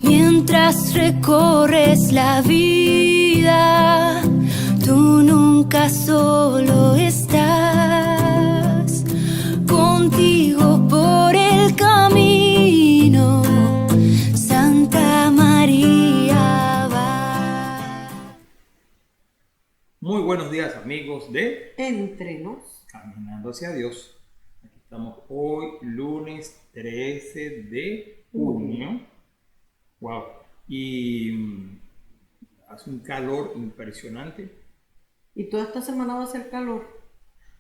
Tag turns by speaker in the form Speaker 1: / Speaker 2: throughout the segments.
Speaker 1: Mientras recorres la vida, tú nunca solo estás. Contigo por el camino, Santa María va.
Speaker 2: Muy buenos días, amigos de
Speaker 3: Entre Nos.
Speaker 2: Caminando hacia Dios. Aquí estamos hoy, lunes 13 de junio. Wow. Y hace un calor impresionante.
Speaker 3: Y toda esta semana va a ser calor.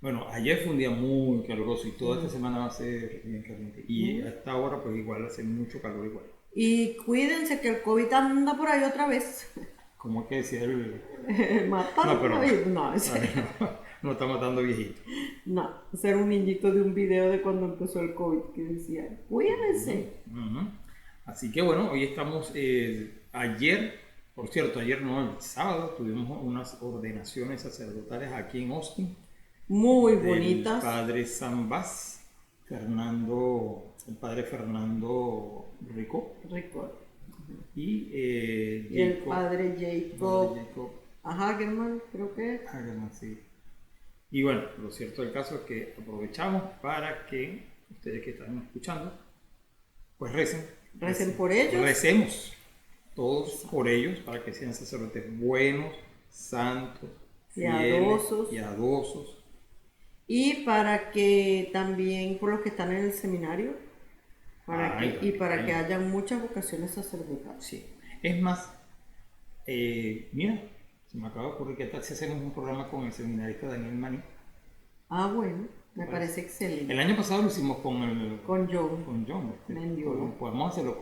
Speaker 2: Bueno, ayer fue un día muy caluroso y toda esta semana va a ser bien caliente. Y a esta hora pues igual hace mucho calor igual.
Speaker 3: Y cuídense que el COVID anda por ahí otra vez.
Speaker 2: Como es que decía el...
Speaker 3: Matar
Speaker 2: No, pero-
Speaker 3: COVID. No,
Speaker 2: no está matando viejitos.
Speaker 3: no, ese era un niñito de un video de cuando empezó el COVID que decía, cuídense.
Speaker 2: Ujú. Así que bueno, hoy estamos, ayer, por cierto, ayer no, el sábado tuvimos unas ordenaciones sacerdotales aquí en Austin.
Speaker 3: Muy
Speaker 2: Del
Speaker 3: bonitas.
Speaker 2: padre Zambás, el padre Fernando Rico
Speaker 3: Rico.
Speaker 2: y
Speaker 3: Y el
Speaker 2: Jacob,
Speaker 3: padre Jacob.
Speaker 2: padre Jacob
Speaker 3: Hagerman, creo que es.
Speaker 2: Hagerman, sí. Y bueno, lo cierto del caso es que aprovechamos para que ustedes que están escuchando, pues
Speaker 3: Recen por ellos.
Speaker 2: Recemos todos por ellos para que sean sacerdotes buenos, santos,
Speaker 3: Piadosos.
Speaker 2: piadosos.
Speaker 3: Y para que también por los que están en el seminario, para
Speaker 2: Ay,
Speaker 3: que
Speaker 2: también.
Speaker 3: hayan muchas vocaciones sacerdotales.
Speaker 2: Sí. Es más, mira, se me acaba de ocurrir que tal si hacemos un programa con el seminarista Daniel Mani.
Speaker 3: Ah, bueno, me parece excelente.
Speaker 2: El año pasado lo hicimos con
Speaker 3: Con
Speaker 2: John.
Speaker 3: Mendiola.
Speaker 2: Podemos hacerlo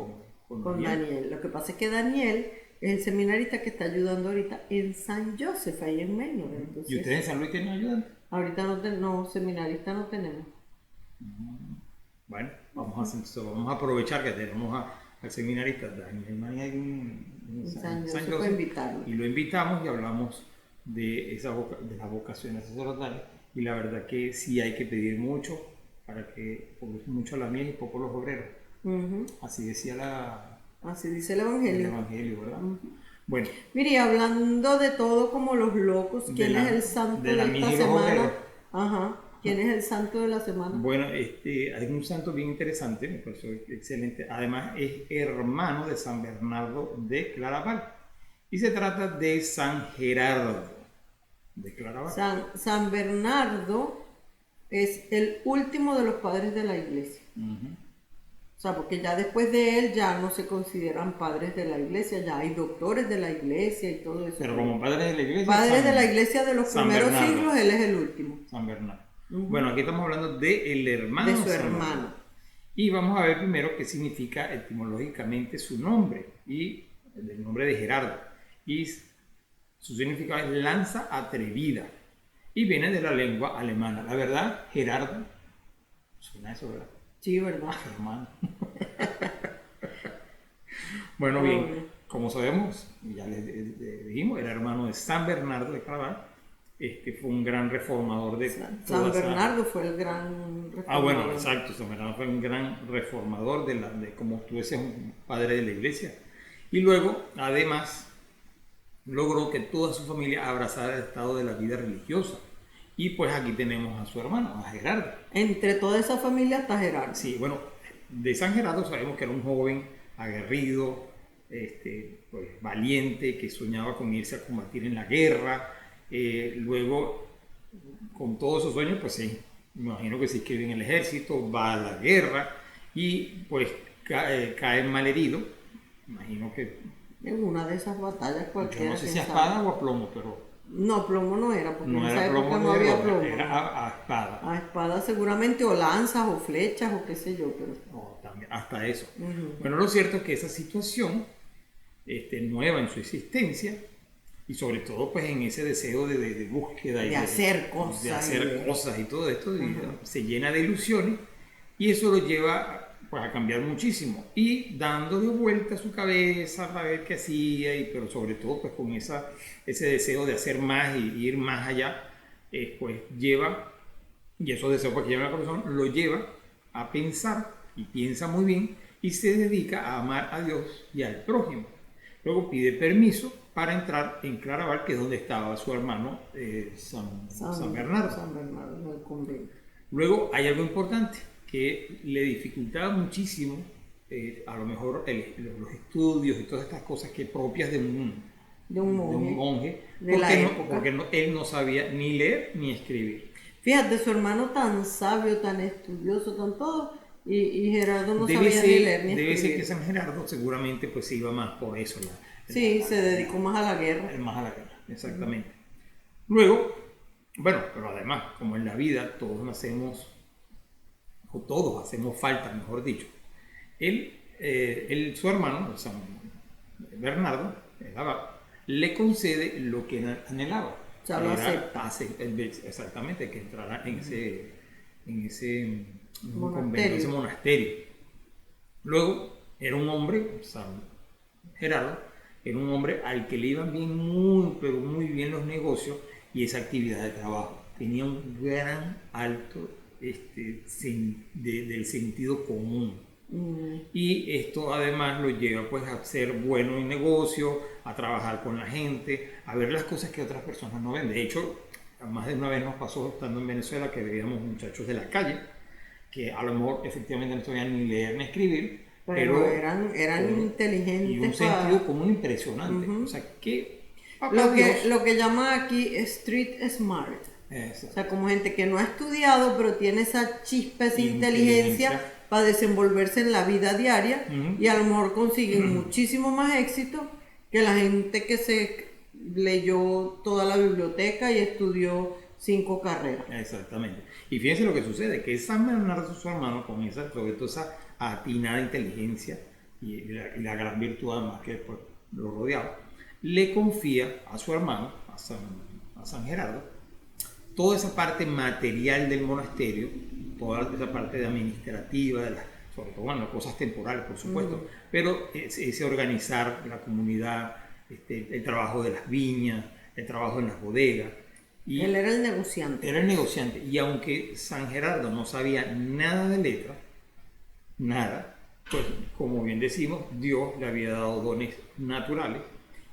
Speaker 2: con
Speaker 3: Daniel. Lo que pasa es que Daniel es el seminarista que está ayudando ahorita en San Joseph, ahí en Maynard. Entonces,
Speaker 2: ¿Y ustedes en San Luis tienen ayudante?
Speaker 3: ahorita no, seminarista no tenemos.
Speaker 2: Bueno, entonces vamos a aprovechar que tenemos al seminarista Daniel Mani ahí en
Speaker 3: San Joseph
Speaker 2: Joseph,
Speaker 3: para invitarlo.
Speaker 2: y lo invitamos y hablamos de las vocaciones sacerdotales, y la verdad que sí hay que pedir mucho para que, porque es mucho la miel y poco los obreros.
Speaker 3: Ujú.
Speaker 2: Así decía
Speaker 3: Así dice el
Speaker 2: el
Speaker 3: Evangelio.
Speaker 2: Evangelio, ¿verdad? Bueno,
Speaker 3: Mire, hablando de todo como los locos, ¿quién
Speaker 2: De la-
Speaker 3: es el santo
Speaker 2: de
Speaker 3: de,
Speaker 2: la
Speaker 3: esta
Speaker 2: mil y los obreros.
Speaker 3: semana? Ajá. ¿Quién es el santo de la semana?
Speaker 2: bueno, hay un santo bien interesante, me pareció excelente. Además es hermano de San Bernardo de Claraval y se trata de San Gerardo de Claraval.
Speaker 3: San Bernardo es el último de los padres de la iglesia.
Speaker 2: Ujú.
Speaker 3: O sea, porque ya después de él ya no se consideran padres de la iglesia, ya hay doctores de la iglesia y todo eso.
Speaker 2: Pero como padres de la iglesia.
Speaker 3: Padres de la iglesia de los
Speaker 2: San
Speaker 3: primeros
Speaker 2: Bernardo.
Speaker 3: siglos, él es el último.
Speaker 2: San Bernardo. Bueno, aquí estamos hablando del hermano
Speaker 3: De su
Speaker 2: San
Speaker 3: hermano.
Speaker 2: Bernardo. Y vamos a ver primero qué significa etimológicamente su nombre, y el nombre de Gerardo. Y su significado es lanza atrevida. Y viene de la lengua alemana. La verdad, Gerardo, suena eso, ¿verdad?
Speaker 3: Sí, ¿verdad?
Speaker 2: Hermano. Bueno, bien, como sabemos, ya les dijimos, era hermano de San Bernardo de Claraval. Fue un gran reformador de
Speaker 3: San
Speaker 2: toda esa-
Speaker 3: Bernardo fue el gran
Speaker 2: Ah, bueno,
Speaker 3: reformador.
Speaker 2: exacto. San Bernardo fue un gran reformador de como tú dices, un padre de la iglesia. Y luego, además, logró que toda su familia abrazara el estado de la vida religiosa. Y pues aquí tenemos a su hermano, a Gerardo.
Speaker 3: Entre toda esa familia está Gerardo.
Speaker 2: Sí, bueno, de San Gerardo sabemos que era un joven aguerrido, pues, valiente, que soñaba con irse a combatir en la guerra. Luego, con todos esos sueños, pues sí, me imagino que se inscribe en el ejército, va a la guerra y pues cae malherido. Imagino que,
Speaker 3: En una de esas batallas
Speaker 2: yo
Speaker 3: cualquiera.
Speaker 2: no sé si
Speaker 3: quién
Speaker 2: a
Speaker 3: sabe.
Speaker 2: espada o a plomo, pero
Speaker 3: No, plomo no era, porque
Speaker 2: no
Speaker 3: en esa
Speaker 2: era
Speaker 3: época
Speaker 2: plomo,
Speaker 3: no había plomo.
Speaker 2: era a espada.
Speaker 3: A espada seguramente, o lanzas, o flechas, o qué sé yo, pero...
Speaker 2: No, también, hasta eso.
Speaker 3: Ujú.
Speaker 2: Bueno, lo cierto es que esa situación nueva en su existencia, y sobre todo pues en ese deseo de búsqueda y
Speaker 3: De hacer cosas
Speaker 2: de
Speaker 3: y
Speaker 2: hacer
Speaker 3: de-
Speaker 2: cosas y todo esto, y se llena de ilusiones, y eso lo lleva pues a cambiar muchísimo, y dándole vuelta a su cabeza para ver qué hacía, pero sobre todo pues con ese deseo de hacer más y ir más allá, pues lleva, y esos deseos pues que lleva la persona, lo lleva a pensar y piensa muy bien y se dedica a amar a Dios y al prójimo. Luego pide permiso para entrar en Claraval, que es donde estaba su hermano San Bernardo.
Speaker 3: San Bernardo, en el convento.
Speaker 2: Luego hay algo importante que le dificultaba muchísimo a lo mejor los estudios y todas estas cosas que propias de un monje,
Speaker 3: de la época.
Speaker 2: porque él no sabía ni leer ni escribir.
Speaker 3: Fíjate, su hermano tan sabio, tan estudioso, tan todo, y Gerardo no sabía ni leer ni escribir.
Speaker 2: Debe ser que San Gerardo seguramente pues se iba más por eso.
Speaker 3: Sí, se dedicó más a la guerra.
Speaker 2: Más a la guerra, exactamente. Luego, bueno, pero además, como en la vida todos hacemos falta, mejor dicho. Su hermano, San Bernardo, el abad, le concede lo que anhelaba.
Speaker 3: O sea, lo acepta.
Speaker 2: Exactamente, que entrara en ese
Speaker 3: Monasterio.
Speaker 2: ese monasterio. Luego, era un hombre, San Gerardo, era un hombre al que le iban bien, pero muy bien los negocios y esa actividad de trabajo. Tenía un gran alto del sentido común. Y esto además lo lleva pues a ser bueno en negocio, a trabajar con la gente, a ver las cosas que otras personas no ven. De hecho, más de una vez nos pasó estando en Venezuela que veíamos muchachos de la calle que a lo mejor efectivamente no sabían ni leer ni escribir, pero
Speaker 3: eran inteligentes.
Speaker 2: Y un sentido común impresionante. O sea, que
Speaker 3: lo que llaman aquí street smart.
Speaker 2: Eso.
Speaker 3: O sea, como gente que no ha estudiado, pero tiene esa chispa, esa inteligencia para desenvolverse en la vida diaria y a lo mejor consiguen muchísimo más éxito que la gente que se leyó toda la biblioteca y estudió 5 carreras.
Speaker 2: Exactamente. Y fíjense lo que sucede, que San Bernardo, su hermano, con sobre todo esa atinada inteligencia y la gran virtud además que pues, lo rodeaba, le confía a su hermano, a San Gerardo, toda esa parte material del monasterio, toda esa parte administrativa, sobre todo, bueno, cosas temporales, por supuesto, pero ese organizar la comunidad, el trabajo de las viñas, el trabajo en las bodegas. Y
Speaker 3: él era el negociante.
Speaker 2: Era el negociante. Y aunque San Gerardo no sabía nada de letra, nada, pues como bien decimos, Dios le había dado dones naturales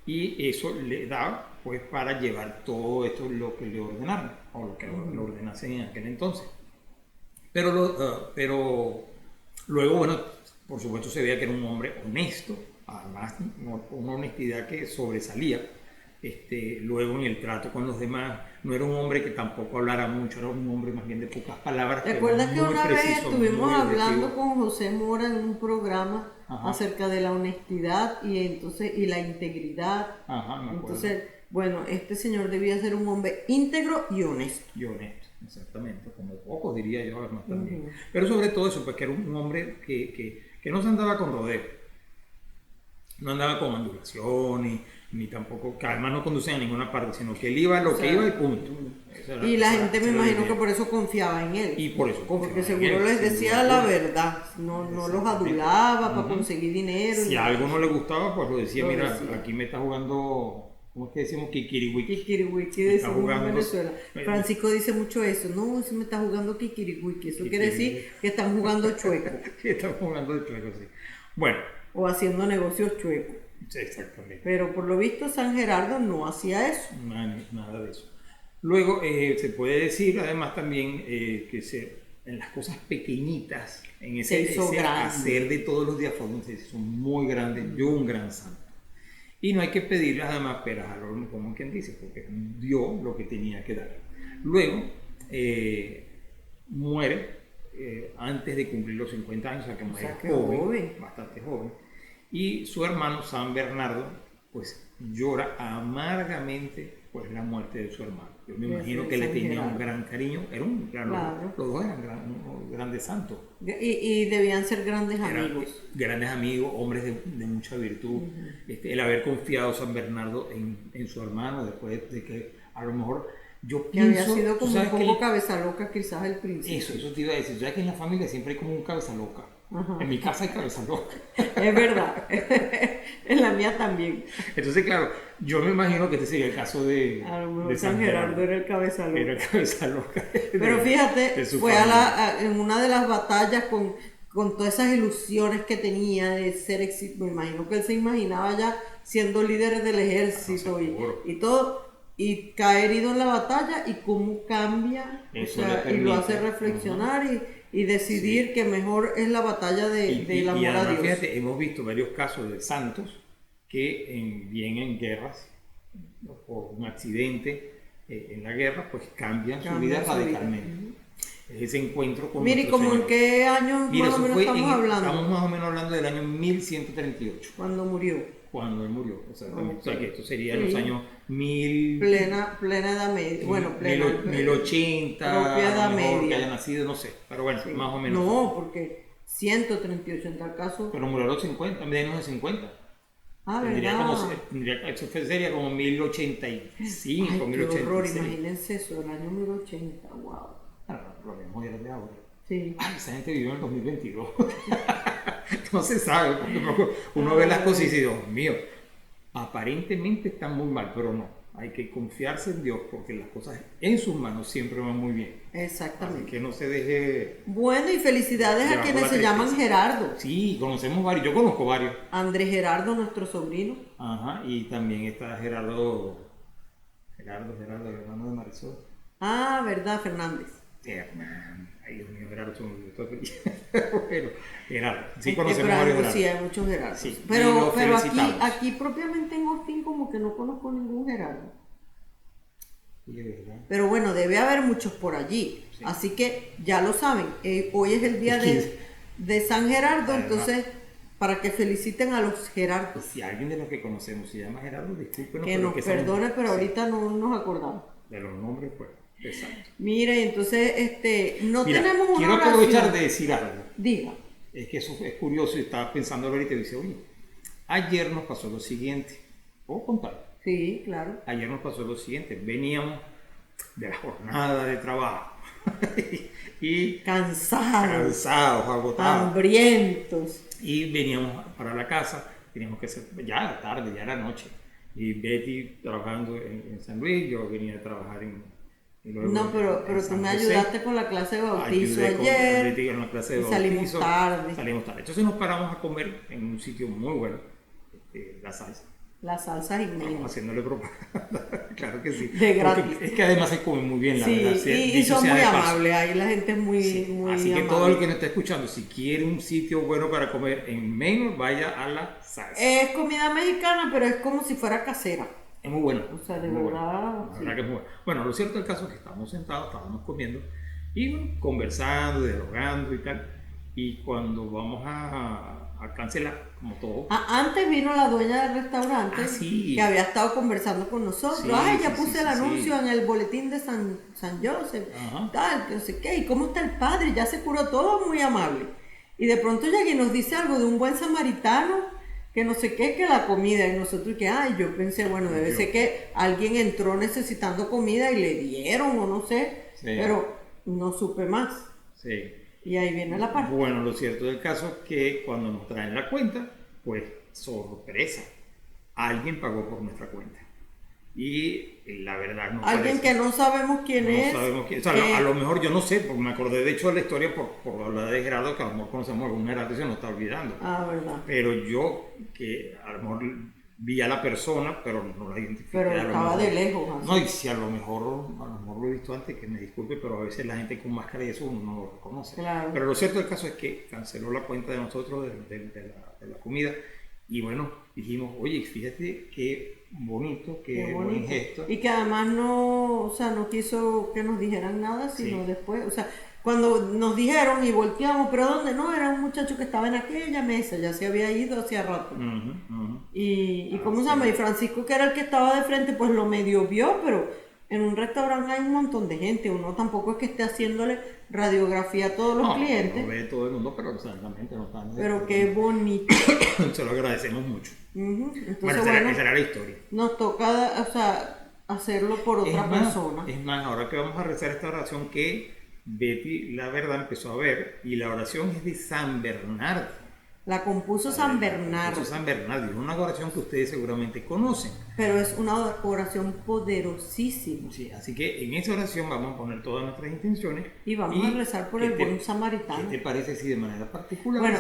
Speaker 2: y eso le daba pues para llevar todo esto lo que le ordenaron o lo que le ordenasen en aquel entonces. Pero luego, bueno, por supuesto se veía que era un hombre honesto, además una honestidad que sobresalía. Luego en el trato con los demás, no era un hombre que tampoco hablara mucho, era un hombre más bien de pocas palabras.
Speaker 3: ¿Te acuerdas que una vez estuvimos hablando con José Mora en un programa acerca de la honestidad y la integridad?
Speaker 2: Ajá, me acuerdo.
Speaker 3: Entonces, bueno, este señor debía ser un hombre íntegro y honesto.
Speaker 2: Y honesto, exactamente, como pocos diría yo además también. Pero sobre todo eso, pues que era un hombre que no se andaba con rodeo, no andaba con ondulaciones, ni tampoco, que además no conducían a ninguna parte, sino que él iba a lo que iba y punto.
Speaker 3: Y la gente me imagino que por eso confiaba en él.
Speaker 2: Y por eso confiaba
Speaker 3: porque seguro les decía la verdad, no los adulaba para conseguir dinero.
Speaker 2: Si algo no le gustaba, pues lo decía, mira, aquí me está jugando, ¿cómo es que decimos? Kikiriwiki.
Speaker 3: Kikiriwiki decimos en Venezuela. Francisco dice mucho eso, no, eso me está jugando Kikiriwiki, eso quiere decir que están jugando chueco.
Speaker 2: Que están jugando de chueco, sí. Bueno.
Speaker 3: O haciendo negocios chuecos.
Speaker 2: Sí, exactamente.
Speaker 3: Pero por lo visto San Gerardo no hacía eso.
Speaker 2: Nada de eso. Luego se puede decir además también que en las cosas pequeñitas, en ese hacer de todos los días, son muy grandes, yo un gran santo. Y no hay que pedirle además peras al horno, como quien dice, porque dio lo que tenía que dar. Luego muere antes de cumplir los 50 años, o sea que muere joven, bastante joven. Y su hermano San Bernardo pues llora amargamente pues la muerte de su hermano. Yo me imagino que le tenía un gran cariño, los dos eran grandes santos.
Speaker 3: Y debían ser grandes amigos.
Speaker 2: Grandes amigos, hombres de mucha virtud. El haber confiado San Bernardo en su hermano después de que a lo mejor Yo
Speaker 3: Que había
Speaker 2: pienso,
Speaker 3: sido
Speaker 2: tú
Speaker 3: como un
Speaker 2: sabes que
Speaker 3: poco cabeza loca quizás al principio.
Speaker 2: eso te iba a decir. Ya que en la familia siempre hay como un cabeza loca. En mi casa hay cabeza loca.
Speaker 3: Es verdad. En la mía también.
Speaker 2: Entonces, claro, yo me imagino que este sería el caso
Speaker 3: A lo mejor
Speaker 2: de
Speaker 3: San Gerardo era el cabeza loca.
Speaker 2: Era el cabeza loca.
Speaker 3: Pero fíjate,
Speaker 2: de su
Speaker 3: fue
Speaker 2: familia.
Speaker 3: en una de las batallas con todas esas ilusiones que tenía de ser éxito. Me imagino que él se imaginaba ya siendo líder del ejército
Speaker 2: seguro.
Speaker 3: y todo, y cae herido en la batalla y cómo cambia,
Speaker 2: Eso
Speaker 3: o sea,
Speaker 2: le
Speaker 3: y lo
Speaker 2: permite,
Speaker 3: hace reflexionar y decidir que mejor es la batalla del amor
Speaker 2: y
Speaker 3: a
Speaker 2: además,
Speaker 3: Dios.
Speaker 2: fíjate, hemos visto varios casos de santos que bien en guerras, por un accidente en la guerra, pues cambian su vida
Speaker 3: Cambia su vida.
Speaker 2: radicalmente. Es ese encuentro con
Speaker 3: Mire,
Speaker 2: nuestro
Speaker 3: ¿como en
Speaker 2: Señor.
Speaker 3: qué años
Speaker 2: Mira,
Speaker 3: más o
Speaker 2: eso
Speaker 3: menos
Speaker 2: fue
Speaker 3: estamos hablando?
Speaker 2: Estamos más o menos hablando del año 1138,
Speaker 3: Cuando murió.
Speaker 2: cuando él murió. O sea, también, o sea,
Speaker 3: Ok.
Speaker 2: que esto sería en
Speaker 3: Sí.
Speaker 2: los años 1000,
Speaker 3: Plena edad media. Bueno, plena.
Speaker 2: 1080,
Speaker 3: propia edad
Speaker 2: a lo mejor que
Speaker 3: media.
Speaker 2: haya nacido, no sé. Pero bueno, más o menos.
Speaker 3: No, porque 138 en tal caso.
Speaker 2: Pero murió a los 50, menos de 50. Tendría
Speaker 3: ¿Verdad?
Speaker 2: eso sería como 1085,
Speaker 3: Ay, qué
Speaker 2: 1086.
Speaker 3: horror, imagínense eso, el año 1080, wow.
Speaker 2: Lo mismo era de ahora.
Speaker 3: Sí.
Speaker 2: Ay, esa gente vivió en el 2022. No se sabe, porque uno ve las cosas y dice, Dios mío, aparentemente están muy mal, pero no. Hay que confiarse en Dios porque las cosas en sus manos siempre van muy bien. Así
Speaker 3: Exactamente.
Speaker 2: que no se deje...
Speaker 3: Bueno, y felicidades a
Speaker 2: Llevamos
Speaker 3: quienes
Speaker 2: la
Speaker 3: se llaman
Speaker 2: tristeza.
Speaker 3: Gerardo.
Speaker 2: Sí, conocemos varios, yo conozco varios.
Speaker 3: Andrés Gerardo, nuestro sobrino.
Speaker 2: Ajá, y también está Gerardo, el hermano de Marisol.
Speaker 3: Ah, ¿verdad, Fernández?
Speaker 2: Hernán, ay Dios mío, Gerardo, son todo feliz. Bueno, Gerardo, sí
Speaker 3: Pero
Speaker 2: conocemos varios
Speaker 3: algo, sí,
Speaker 2: Gerardo.
Speaker 3: hay muchos Gerardos.
Speaker 2: Sí, y
Speaker 3: pero
Speaker 2: los
Speaker 3: pero
Speaker 2: felicitamos.
Speaker 3: aquí propiamente en Austin como que no conozco ningún Gerardo.
Speaker 2: Sí, de verdad.
Speaker 3: Pero bueno, debe haber muchos por allí.
Speaker 2: Sí.
Speaker 3: Así que ya lo saben, hoy es el día de San Gerardo,
Speaker 2: Además.
Speaker 3: entonces para que feliciten a los Gerardos.
Speaker 2: Si alguien de los que conocemos se llama Gerardo, discúlpenos.
Speaker 3: Que
Speaker 2: pero
Speaker 3: nos
Speaker 2: que somos-
Speaker 3: perdone, pero
Speaker 2: sí,
Speaker 3: ahorita no nos acordamos.
Speaker 2: de los nombres, pues, exacto.
Speaker 3: Mire, entonces, no
Speaker 2: Mira,
Speaker 3: tenemos una
Speaker 2: quiero
Speaker 3: oración.
Speaker 2: aprovechar de decir algo.
Speaker 3: Diga.
Speaker 2: Es que eso es curioso y estaba pensando ahorita y dice, oye, ayer nos pasó lo siguiente. ¿Puedo contar?
Speaker 3: Sí, claro.
Speaker 2: Ayer nos pasó lo siguiente. Veníamos de la jornada de trabajo y
Speaker 3: Cansados,
Speaker 2: cansados, agotados.
Speaker 3: hambrientos.
Speaker 2: Y veníamos para la casa, teníamos que ser, ya era tarde, ya era noche. Y Betty trabajando en San Luis, yo venía a trabajar luego
Speaker 3: No, pero
Speaker 2: en
Speaker 3: tú
Speaker 2: San
Speaker 3: me
Speaker 2: José.
Speaker 3: ayudaste con la clase de bautizo
Speaker 2: Ayudé con
Speaker 3: ayer.
Speaker 2: Betty en la clase de
Speaker 3: y salimos
Speaker 2: bautizo.
Speaker 3: tarde.
Speaker 2: Salimos tarde. Entonces nos paramos a comer en un sitio muy bueno, La Salsa.
Speaker 3: Las salsas
Speaker 2: Vamos
Speaker 3: inmensas.
Speaker 2: haciéndole propaganda, claro que sí.
Speaker 3: De gratis.
Speaker 2: Porque es que además se come muy bien, la
Speaker 3: Sí,
Speaker 2: verdad.
Speaker 3: y
Speaker 2: dicho
Speaker 3: son
Speaker 2: sea
Speaker 3: muy
Speaker 2: de paso.
Speaker 3: amables. Ahí la gente es muy,
Speaker 2: Sí,
Speaker 3: muy
Speaker 2: así que
Speaker 3: amable.
Speaker 2: todo el que nos está escuchando, si quiere un sitio bueno para comer en Maine, vaya a La Salsa.
Speaker 3: Es comida mexicana, pero es como si fuera casera.
Speaker 2: Es muy bueno.
Speaker 3: O sea, de
Speaker 2: muy
Speaker 3: verdad,
Speaker 2: Bueno. La
Speaker 3: sí.
Speaker 2: verdad que es muy bueno. Bueno, lo cierto del caso es que estábamos sentados, estábamos comiendo y bueno, conversando, dialogando y tal. Y cuando vamos a cancelar, como todo,
Speaker 3: Antes vino la dueña del restaurante
Speaker 2: Ah, sí.
Speaker 3: que había estado conversando con nosotros.
Speaker 2: Sí,
Speaker 3: Ay, ya
Speaker 2: sí,
Speaker 3: puse
Speaker 2: sí,
Speaker 3: el
Speaker 2: sí,
Speaker 3: anuncio
Speaker 2: sí.
Speaker 3: en el boletín de San Joseph,
Speaker 2: Ajá.
Speaker 3: tal, que no sé qué. ¿Y cómo está el padre? Ya se curó todo, muy amable. Y de pronto ya que nos dice algo de un buen samaritano, que no sé qué, que la comida. Y nosotros que, ay, yo pensé, bueno, debe ser que alguien entró necesitando comida y le dieron o no sé.
Speaker 2: Sí.
Speaker 3: Pero no supe más.
Speaker 2: sí.
Speaker 3: Y ahí viene la parte.
Speaker 2: Bueno, lo cierto del caso es que cuando nos traen la cuenta, pues sorpresa, alguien pagó por nuestra cuenta. Y la verdad no
Speaker 3: Alguien
Speaker 2: parece.
Speaker 3: que no sabemos quién
Speaker 2: No
Speaker 3: es.
Speaker 2: sabemos quién. O sea,
Speaker 3: que-
Speaker 2: a lo mejor yo no sé, porque me acordé de hecho de la historia por hablar de Gerardo, que a lo mejor conocemos algún Gerardo y se nos está olvidando.
Speaker 3: Ah, verdad.
Speaker 2: Pero yo, que a lo mejor vi a la persona, pero no la identifiqué.
Speaker 3: Pero
Speaker 2: a lo
Speaker 3: estaba
Speaker 2: mejor.
Speaker 3: de lejos. Así.
Speaker 2: No, y si a lo mejor lo he visto antes, que me disculpe, pero a veces la gente con máscara y eso uno no lo reconoce.
Speaker 3: Claro.
Speaker 2: Pero lo cierto del caso es que canceló la cuenta de nosotros de la comida y bueno, dijimos, oye, fíjate qué bonito, qué,
Speaker 3: Qué
Speaker 2: buen
Speaker 3: bonito.
Speaker 2: gesto.
Speaker 3: Y que además no, o sea, no quiso que nos dijeran nada, sino
Speaker 2: Sí.
Speaker 3: después, o sea, cuando nos dijeron y volteamos, pero ¿dónde? No, era un muchacho que estaba en aquella mesa, ya se había ido hacía rato.
Speaker 2: Ujú, ujú.
Speaker 3: Y ¿cómo se llama? Y Francisco, que era el que estaba de frente, pues lo medio vio, pero en un restaurante hay un montón de gente, uno tampoco es que esté haciéndole radiografía a todos los
Speaker 2: No,
Speaker 3: clientes,
Speaker 2: lo ve todo el mundo, pero o sea, la mente no está.
Speaker 3: pero qué bonito.
Speaker 2: Se lo agradecemos mucho.
Speaker 3: Ujú. Entonces,
Speaker 2: Bueno, esa era la historia.
Speaker 3: nos toca, o sea, hacerlo por otra persona.
Speaker 2: Es más, ahora que vamos a rezar esta oración que Betty, la verdad, empezó a ver, y la oración es de San Bernardo.
Speaker 3: La compuso San Bernardo.
Speaker 2: San Bernardo, es una oración que ustedes seguramente conocen.
Speaker 3: Pero es una oración poderosísima.
Speaker 2: Sí, así que en esa oración vamos a poner todas nuestras intenciones.
Speaker 3: Y vamos a rezar por el buen samaritano.
Speaker 2: ¿Qué te parece si de manera particular?
Speaker 3: Bueno,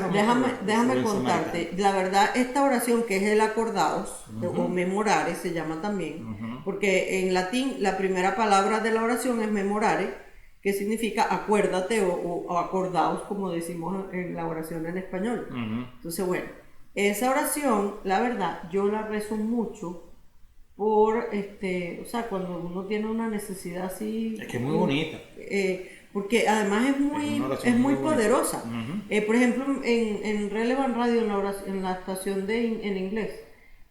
Speaker 3: déjame
Speaker 2: el
Speaker 3: contarte.
Speaker 2: samaritano?
Speaker 3: La verdad, esta oración que es el acordaos, o memorare se llama también, porque en latín la primera palabra de la oración es memorare, que significa acuérdate o acordaos, como decimos en la oración en español. Entonces, bueno, esa oración, la verdad, yo la rezo mucho por, o sea, cuando uno tiene una necesidad así...
Speaker 2: Es que es muy bonita.
Speaker 3: Porque además es muy poderosa. Por ejemplo, en Relevant Radio, en la estación en inglés,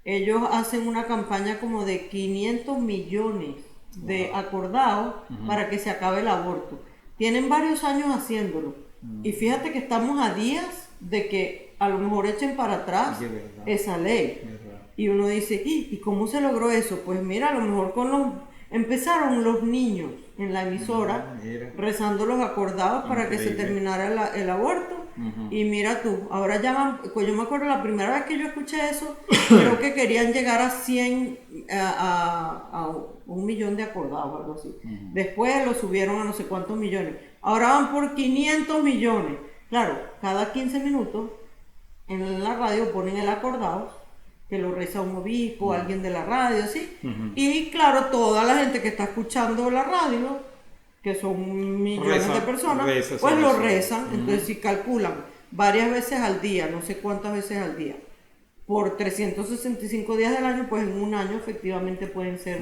Speaker 3: ellos hacen una campaña como de 500 millones de acordados para que se acabe el aborto. Tienen varios años haciéndolo. Y fíjate que estamos a días de que a lo mejor echen para atrás esa ley. Y uno dice, ¿y cómo se logró eso? Pues mira, a lo mejor empezaron los niños en la emisora rezando los acordados para que se terminara el aborto. Y mira tú, ahora ya van, pues yo me acuerdo la primera vez que yo escuché eso, creo que querían llegar a 100, a 1 millón de acordados o algo así. Después lo subieron a no sé cuántos millones. Ahora van por 500 millones. Claro, cada 15 minutos en la radio ponen el acordado, que lo reza un obispo, alguien de la radio, ¿sí? Y claro, toda la gente que está escuchando la radio, que son millones de personas, pues lo rezan. Entonces, si calculan varias veces al día, no sé cuántas veces al día, por 365 días del año, pues en un año efectivamente pueden ser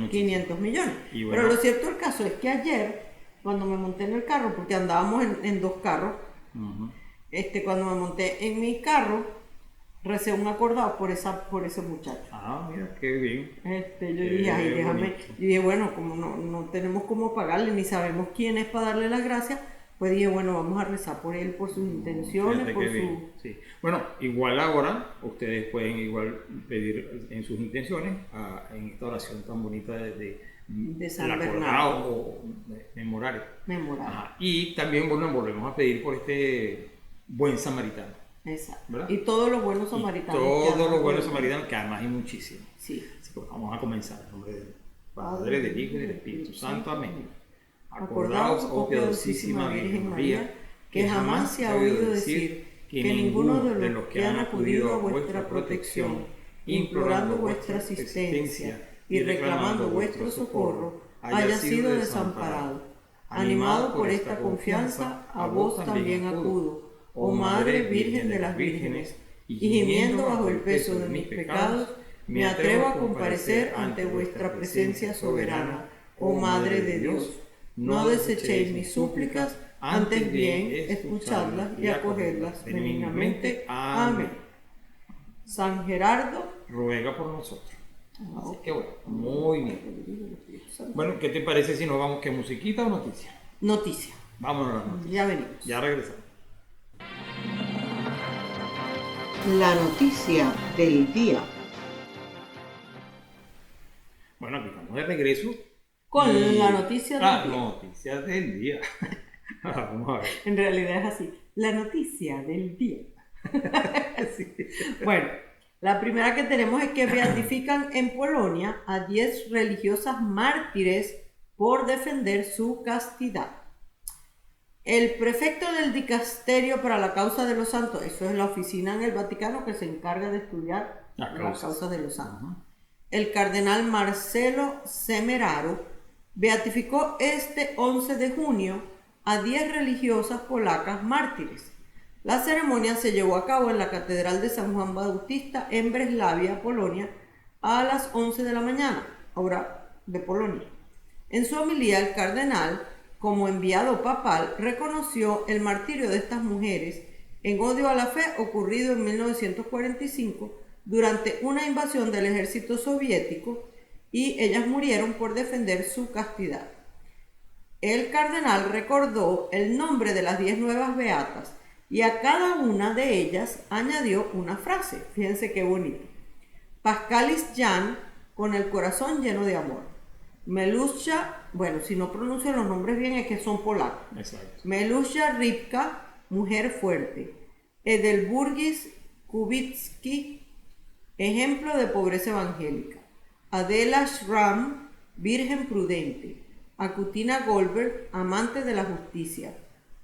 Speaker 3: 500 millones. Bueno, pero lo cierto del caso es que ayer, cuando me monté en el carro, porque andábamos en 2 carros, cuando me monté en mi carro, recé un acordado por ese muchacho.
Speaker 2: Ah, mira, qué bien.
Speaker 3: Yo dije, ay, déjame. Y dije, bueno, como no tenemos cómo pagarle, ni sabemos quién es para darle las gracias, pues dije, bueno, vamos a rezar por él, por sus intenciones, por su...
Speaker 2: Sí. Bueno, igual ahora, ustedes pueden igual pedir en sus intenciones, en esta oración tan bonita de
Speaker 3: San Bernardo
Speaker 2: o memorare.
Speaker 3: Memorare.
Speaker 2: Y también, bueno, volvemos a pedir por este buen samaritano.
Speaker 3: Exacto.
Speaker 2: ¿Verdad?
Speaker 3: Y todos los buenos samaritanos.
Speaker 2: Todos los buenos samaritanos, que además hay muchísimos.
Speaker 3: Sí.
Speaker 2: Así que vamos a comenzar en nombre del Padre, del Hijo y del Espíritu Santo. Amén. Acordaos, oh piadosísima Virgen María, que jamás se ha oído decir que ninguno de los que han acudido a vuestra protección, implorando vuestra asistencia y reclamando vuestro socorro, haya sido desamparado. Animado por esta confianza, a vos también acudo, oh Madre Virgen de las Vírgenes, y gimiendo bajo el peso de mis pecados, me atrevo a comparecer ante vuestra presencia soberana, oh Madre de Dios. No desechéis mis súplicas, antes bien escuchadlas y acogerlas benignamente. Amén.
Speaker 3: San Gerardo,
Speaker 2: ruega por nosotros. Así que bueno, muy bien. Bueno, ¿qué te parece si nos vamos? ¿Qué musiquita o noticia?
Speaker 3: Noticia.
Speaker 2: Vámonos a la noticia.
Speaker 3: Ya venimos.
Speaker 2: Ya regresamos.
Speaker 3: La noticia del día.
Speaker 2: Bueno, aquí estamos de regreso.
Speaker 3: Con la noticia del día.
Speaker 2: Noticias del día. Vamos a ver.
Speaker 3: En realidad es así. La noticia del día.
Speaker 2: Sí.
Speaker 3: Bueno, la primera que tenemos es que beatifican en Polonia a 10 religiosas mártires por defender su castidad. El prefecto del dicasterio para la causa de los santos, eso es la oficina en el Vaticano que se encarga de estudiar las causas de los santos. El cardenal Marcelo Semeraro beatificó este 11 de junio a 10 religiosas polacas mártires. La ceremonia se llevó a cabo en la Catedral de San Juan Bautista en Breslavia, Polonia, a las 11 de la mañana, hora de Polonia. En su homilía, el cardenal, como enviado papal, reconoció el martirio de estas mujeres en odio a la fe ocurrido en 1945 durante una invasión del ejército soviético, y ellas murieron por defender su castidad. El cardenal recordó el nombre de las 10 nuevas beatas y a cada una de ellas añadió una frase. Fíjense qué bonito. Pascalis Jan, con el corazón lleno de amor. Melusha, bueno, si no pronuncio los nombres bien es que son polacos.
Speaker 2: Exacto.
Speaker 3: Melusha Rybka, mujer fuerte. Edelburgis Kubicki, ejemplo de pobreza evangélica. Adela Schramm, virgen prudente. Akutina Goldberg, amante de la justicia.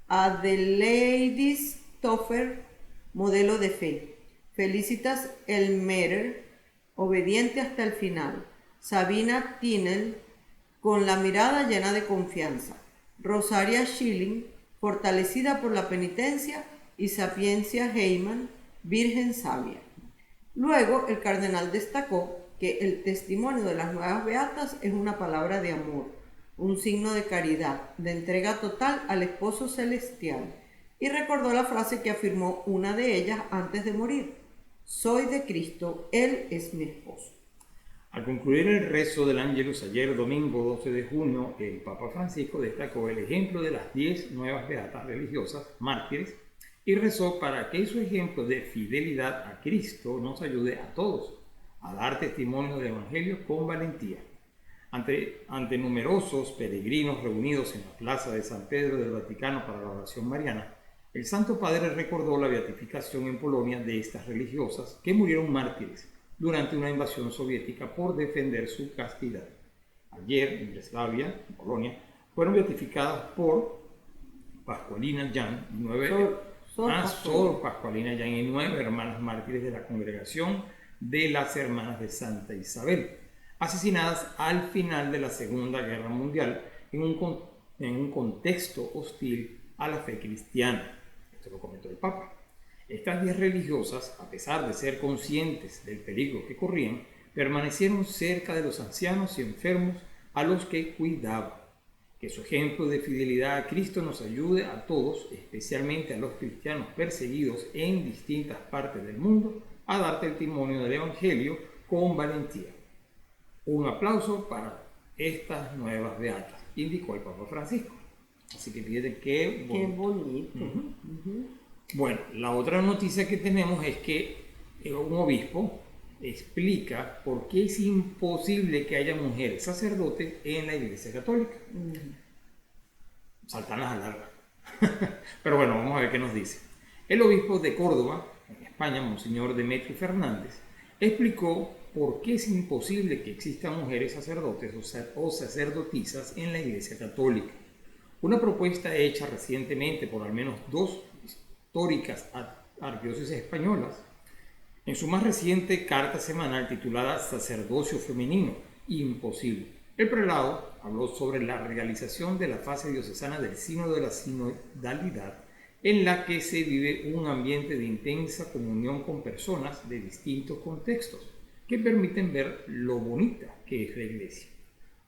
Speaker 3: Adelaide Stoffer, modelo de fe. Felicitas Elmerer, obediente hasta el final. Sabina Tinel, con la mirada llena de confianza. Rosaria Schilling, fortalecida por la penitencia. Y Sapiencia Heyman, virgen sabia. Luego el cardenal destacó que el testimonio de las nuevas beatas es una palabra de amor, un signo de caridad, de entrega total al esposo celestial, y recordó la frase que afirmó una de ellas antes de morir: soy de Cristo, Él es mi esposo.
Speaker 2: Al concluir el rezo del Ángelus ayer domingo 12 de junio, el Papa Francisco destacó el ejemplo de las 10 nuevas beatas religiosas mártires y rezó para que su ejemplo de fidelidad a Cristo nos ayude a todos a dar testimonio del Evangelio con valentía. Ante numerosos peregrinos reunidos en la plaza de San Pedro del Vaticano para la oración mariana, el Santo Padre recordó la beatificación en Polonia de estas religiosas que murieron mártires durante una invasión soviética por defender su castidad. Ayer, en Breslavia, en Polonia, fueron beatificadas por Pascualina Jan y Sor Pascualina Jan y 9 hermanas mártires de la congregación de las Hermanas de Santa Isabel, asesinadas al final de la Segunda Guerra Mundial en un contexto hostil a la fe cristiana. Esto lo comentó el Papa. Estas 10 religiosas, a pesar de ser conscientes del peligro que corrían, permanecieron cerca de los ancianos y enfermos a los que cuidaban. Que su ejemplo de fidelidad a Cristo nos ayude a todos, especialmente a los cristianos perseguidos en distintas partes del mundo, a dar testimonio del Evangelio con valentía. Un aplauso para estas nuevas beatas, indicó el Papa Francisco. Así que fíjate qué
Speaker 3: bonito.
Speaker 2: Bueno, la otra noticia que tenemos es que un obispo explica por qué es imposible que haya mujeres sacerdotes en la Iglesia Católica. Saltan las alarmas. Pero bueno, vamos a ver qué nos dice. El obispo de Córdoba, en España, Monseñor Demetrio Fernández, explicó por qué es imposible que existan mujeres sacerdotes o sacerdotisas en la Iglesia Católica. Una propuesta hecha recientemente por al menos 2 históricas arquidiócesis españolas, en su más reciente carta semanal titulada Sacerdocio Femenino, Imposible. El prelado habló sobre la realización de la fase diocesana del Sínodo de la Sinodalidad, en la que se vive un ambiente de intensa comunión con personas de distintos contextos, que permiten ver lo bonita que es la Iglesia.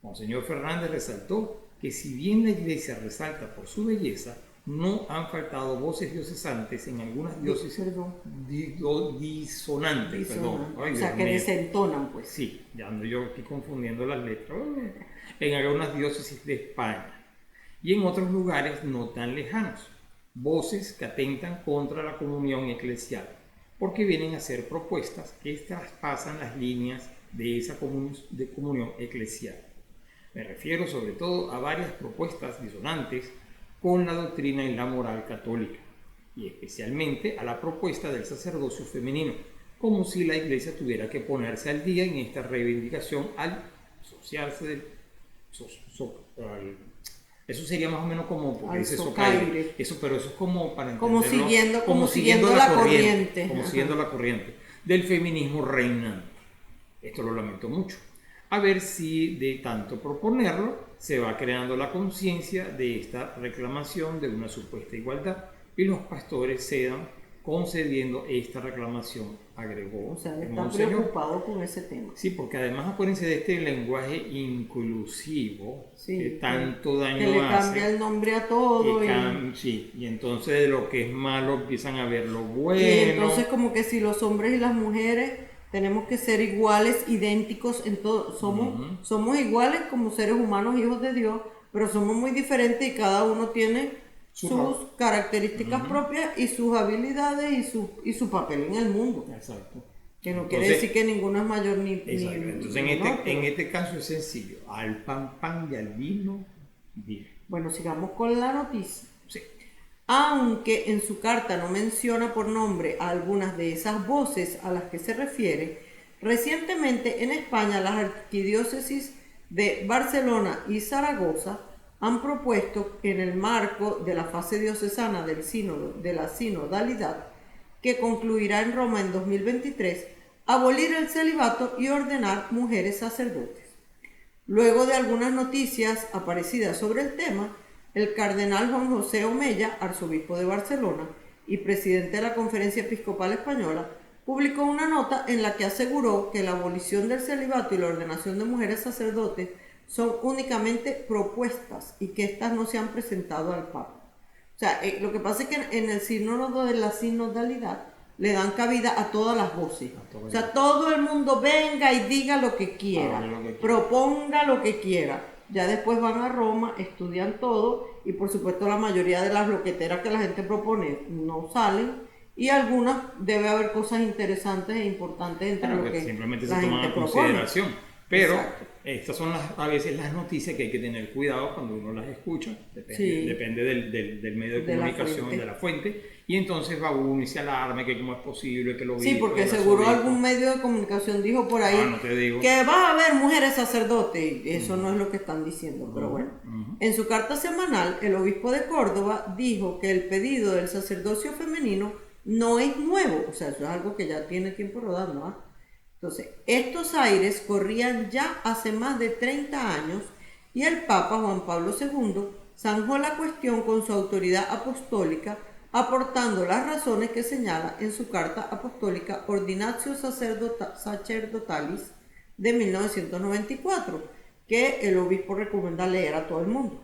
Speaker 2: Monseñor Fernández resaltó que si bien la Iglesia resalta por su belleza, no han faltado voces diocesantes en algunas diócesis disonantes. Ay,
Speaker 3: o sea, que desentonan, pues.
Speaker 2: Sí, ya ando yo aquí confundiendo las letras. En algunas diócesis de España y en otros lugares no tan lejanos. Voces que atentan contra la comunión eclesial, porque vienen a ser propuestas que traspasan las líneas de esa comunión eclesial. Me refiero sobre todo a varias propuestas disonantes con la doctrina y la moral católica, y especialmente a la propuesta del sacerdocio femenino, como si la Iglesia tuviera que ponerse al día en esta reivindicación al asociarse del... Eso sería más o menos como, porque dice socaire, pero eso es como para entenderlo, como siguiendo la corriente, siguiendo la corriente del feminismo reinante. Esto lo lamento mucho. A ver si de tanto proponerlo se va creando la conciencia de esta reclamación de una supuesta igualdad y los pastores cedan concediendo esta reclamación, agregó.
Speaker 3: O sea, está preocupado con ese tema.
Speaker 2: Sí, porque además acuérdense de este lenguaje inclusivo,
Speaker 3: sí,
Speaker 2: que tanto daño hace.
Speaker 3: Que le cambia el nombre a todo.
Speaker 2: Sí, y entonces de lo que es malo empiezan a ver lo bueno.
Speaker 3: Y entonces como que si los hombres y las mujeres tenemos que ser iguales, idénticos en todo. Somos iguales como seres humanos, hijos de Dios, pero somos muy diferentes y cada uno tiene sus características propias y sus habilidades y su papel en el mundo.
Speaker 2: Exacto.
Speaker 3: Que no quiere
Speaker 2: Entonces,
Speaker 3: decir que ninguno es mayor ni...
Speaker 2: exacto.
Speaker 3: ni-
Speaker 2: Entonces,
Speaker 3: ni no, pero-
Speaker 2: en este caso es sencillo. Al pan y al vino, vino.
Speaker 3: Bueno, sigamos con la noticia.
Speaker 2: Sí.
Speaker 3: Aunque en su carta no menciona por nombre a algunas de esas voces a las que se refiere, recientemente en España las arquidiócesis de Barcelona y Zaragoza han propuesto, en el marco de la fase diocesana del sínodo, de la sinodalidad, que concluirá en Roma en 2023, abolir el celibato y ordenar mujeres sacerdotes. Luego de algunas noticias aparecidas sobre el tema, el cardenal Juan José Omella, arzobispo de Barcelona y presidente de la Conferencia Episcopal Española, publicó una nota en la que aseguró que la abolición del celibato y la ordenación de mujeres sacerdotes son únicamente propuestas y que éstas no se han presentado al Papa. O sea, lo que pasa es que en el sínodo de la sinodalidad le dan cabida a todas las voces. O sea, todo el mundo venga y diga lo que quiera, proponga lo que quiera. Ya después van a Roma, estudian todo y por supuesto la mayoría de las loqueteras que la gente propone no salen y algunas debe haber cosas interesantes e importantes entre
Speaker 2: Claro,
Speaker 3: lo que
Speaker 2: simplemente se
Speaker 3: la
Speaker 2: toman
Speaker 3: gente
Speaker 2: en
Speaker 3: propone.
Speaker 2: consideración. Pero
Speaker 3: Exacto.
Speaker 2: estas son a veces las noticias que hay que tener cuidado cuando uno las escucha.
Speaker 3: Sí.
Speaker 2: Depende del medio de
Speaker 3: De la
Speaker 2: comunicación,
Speaker 3: fuente.
Speaker 2: de la fuente. Y entonces va uno y se alarma que cómo es posible que lo
Speaker 3: Sí,
Speaker 2: viva,
Speaker 3: porque
Speaker 2: que la
Speaker 3: seguro
Speaker 2: sobrevivó.
Speaker 3: algún medio de comunicación dijo por ahí
Speaker 2: No te digo.
Speaker 3: que va a haber mujeres sacerdotes. Y eso no es lo que están diciendo, pero bueno. En su carta semanal, el obispo de Córdoba dijo que el pedido del sacerdocio femenino no es nuevo, o sea, eso es algo que ya tiene tiempo rodando, ¿ah? Entonces, estos aires corrían ya hace más de 30 años y el Papa Juan Pablo II zanjó la cuestión con su autoridad apostólica, aportando las razones que señala en su carta apostólica Ordinatio Sacerdotalis de 1994, que el obispo recomienda leer a todo el mundo.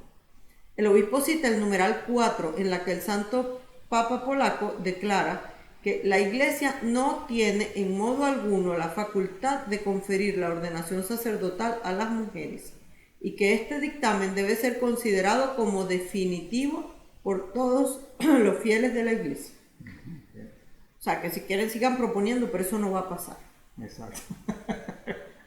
Speaker 3: El obispo cita el numeral 4 en la que el santo Papa polaco declara que la Iglesia no tiene en modo alguno la facultad de conferir la ordenación sacerdotal a las mujeres y que este dictamen debe ser considerado como definitivo por todos los fieles de la Iglesia. O sea, que si quieren sigan proponiendo, pero eso no va a pasar.
Speaker 2: Exacto.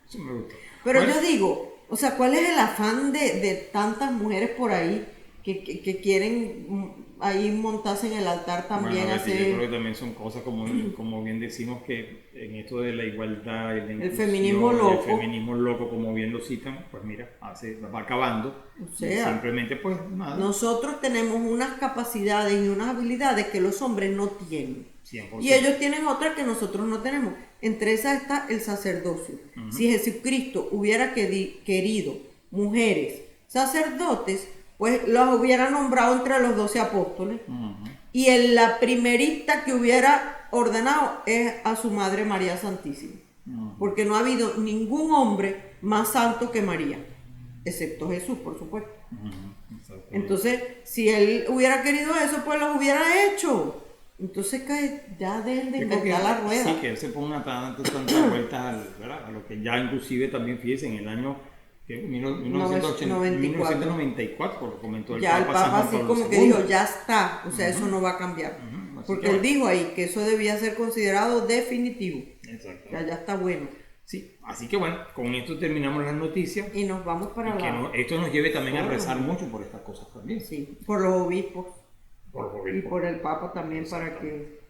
Speaker 2: Eso me gusta.
Speaker 3: Pero
Speaker 2: Bueno,
Speaker 3: yo digo, o sea, ¿cuál es el afán de tantas mujeres por ahí que quieren ahí montarse en el altar también?
Speaker 2: bueno, Betty, yo
Speaker 3: hacer...
Speaker 2: creo que también son cosas como bien decimos que en esto de la igualdad y la inclusión,
Speaker 3: feminismo loco.
Speaker 2: el feminismo loco, como bien lo citan, pues mira, va acabando.
Speaker 3: O sea,
Speaker 2: simplemente pues nada.
Speaker 3: nosotros tenemos unas capacidades y unas habilidades que los hombres no tienen.
Speaker 2: 100%.
Speaker 3: Y ellos tienen otras que nosotros no tenemos. Entre esas está el sacerdocio. Si Jesucristo hubiera querido mujeres sacerdotes, pues los hubiera nombrado entre los 12 apóstoles. Y la primerita que hubiera ordenado es a su madre María Santísima. Porque no ha habido ningún hombre más santo que María, excepto Jesús, por supuesto. Entonces, si él hubiera querido eso, pues lo hubiera hecho. Entonces, ya dejen de inventar la rueda.
Speaker 2: Sí, que él se ponga tantas vueltas ¿verdad? A lo que ya inclusive también, fíjense, en el año 1994, lo comentó el
Speaker 3: ya
Speaker 2: Papa
Speaker 3: el
Speaker 2: San
Speaker 3: Papa
Speaker 2: Juan
Speaker 3: así
Speaker 2: Pablo
Speaker 3: como que
Speaker 2: II.
Speaker 3: dijo, ya está, o sea, eso no va a cambiar.
Speaker 2: Así
Speaker 3: Porque
Speaker 2: que
Speaker 3: él
Speaker 2: bueno.
Speaker 3: dijo ahí que eso debía ser considerado definitivo.
Speaker 2: Exacto.
Speaker 3: Ya está bueno.
Speaker 2: Sí, así que bueno, con esto terminamos las noticias.
Speaker 3: Y nos vamos para
Speaker 2: Y que
Speaker 3: la...
Speaker 2: esto nos lleve también a rezar mucho por estas cosas también.
Speaker 3: Sí, por los obispos
Speaker 2: Por
Speaker 3: y por el Papa también
Speaker 2: Exactamente.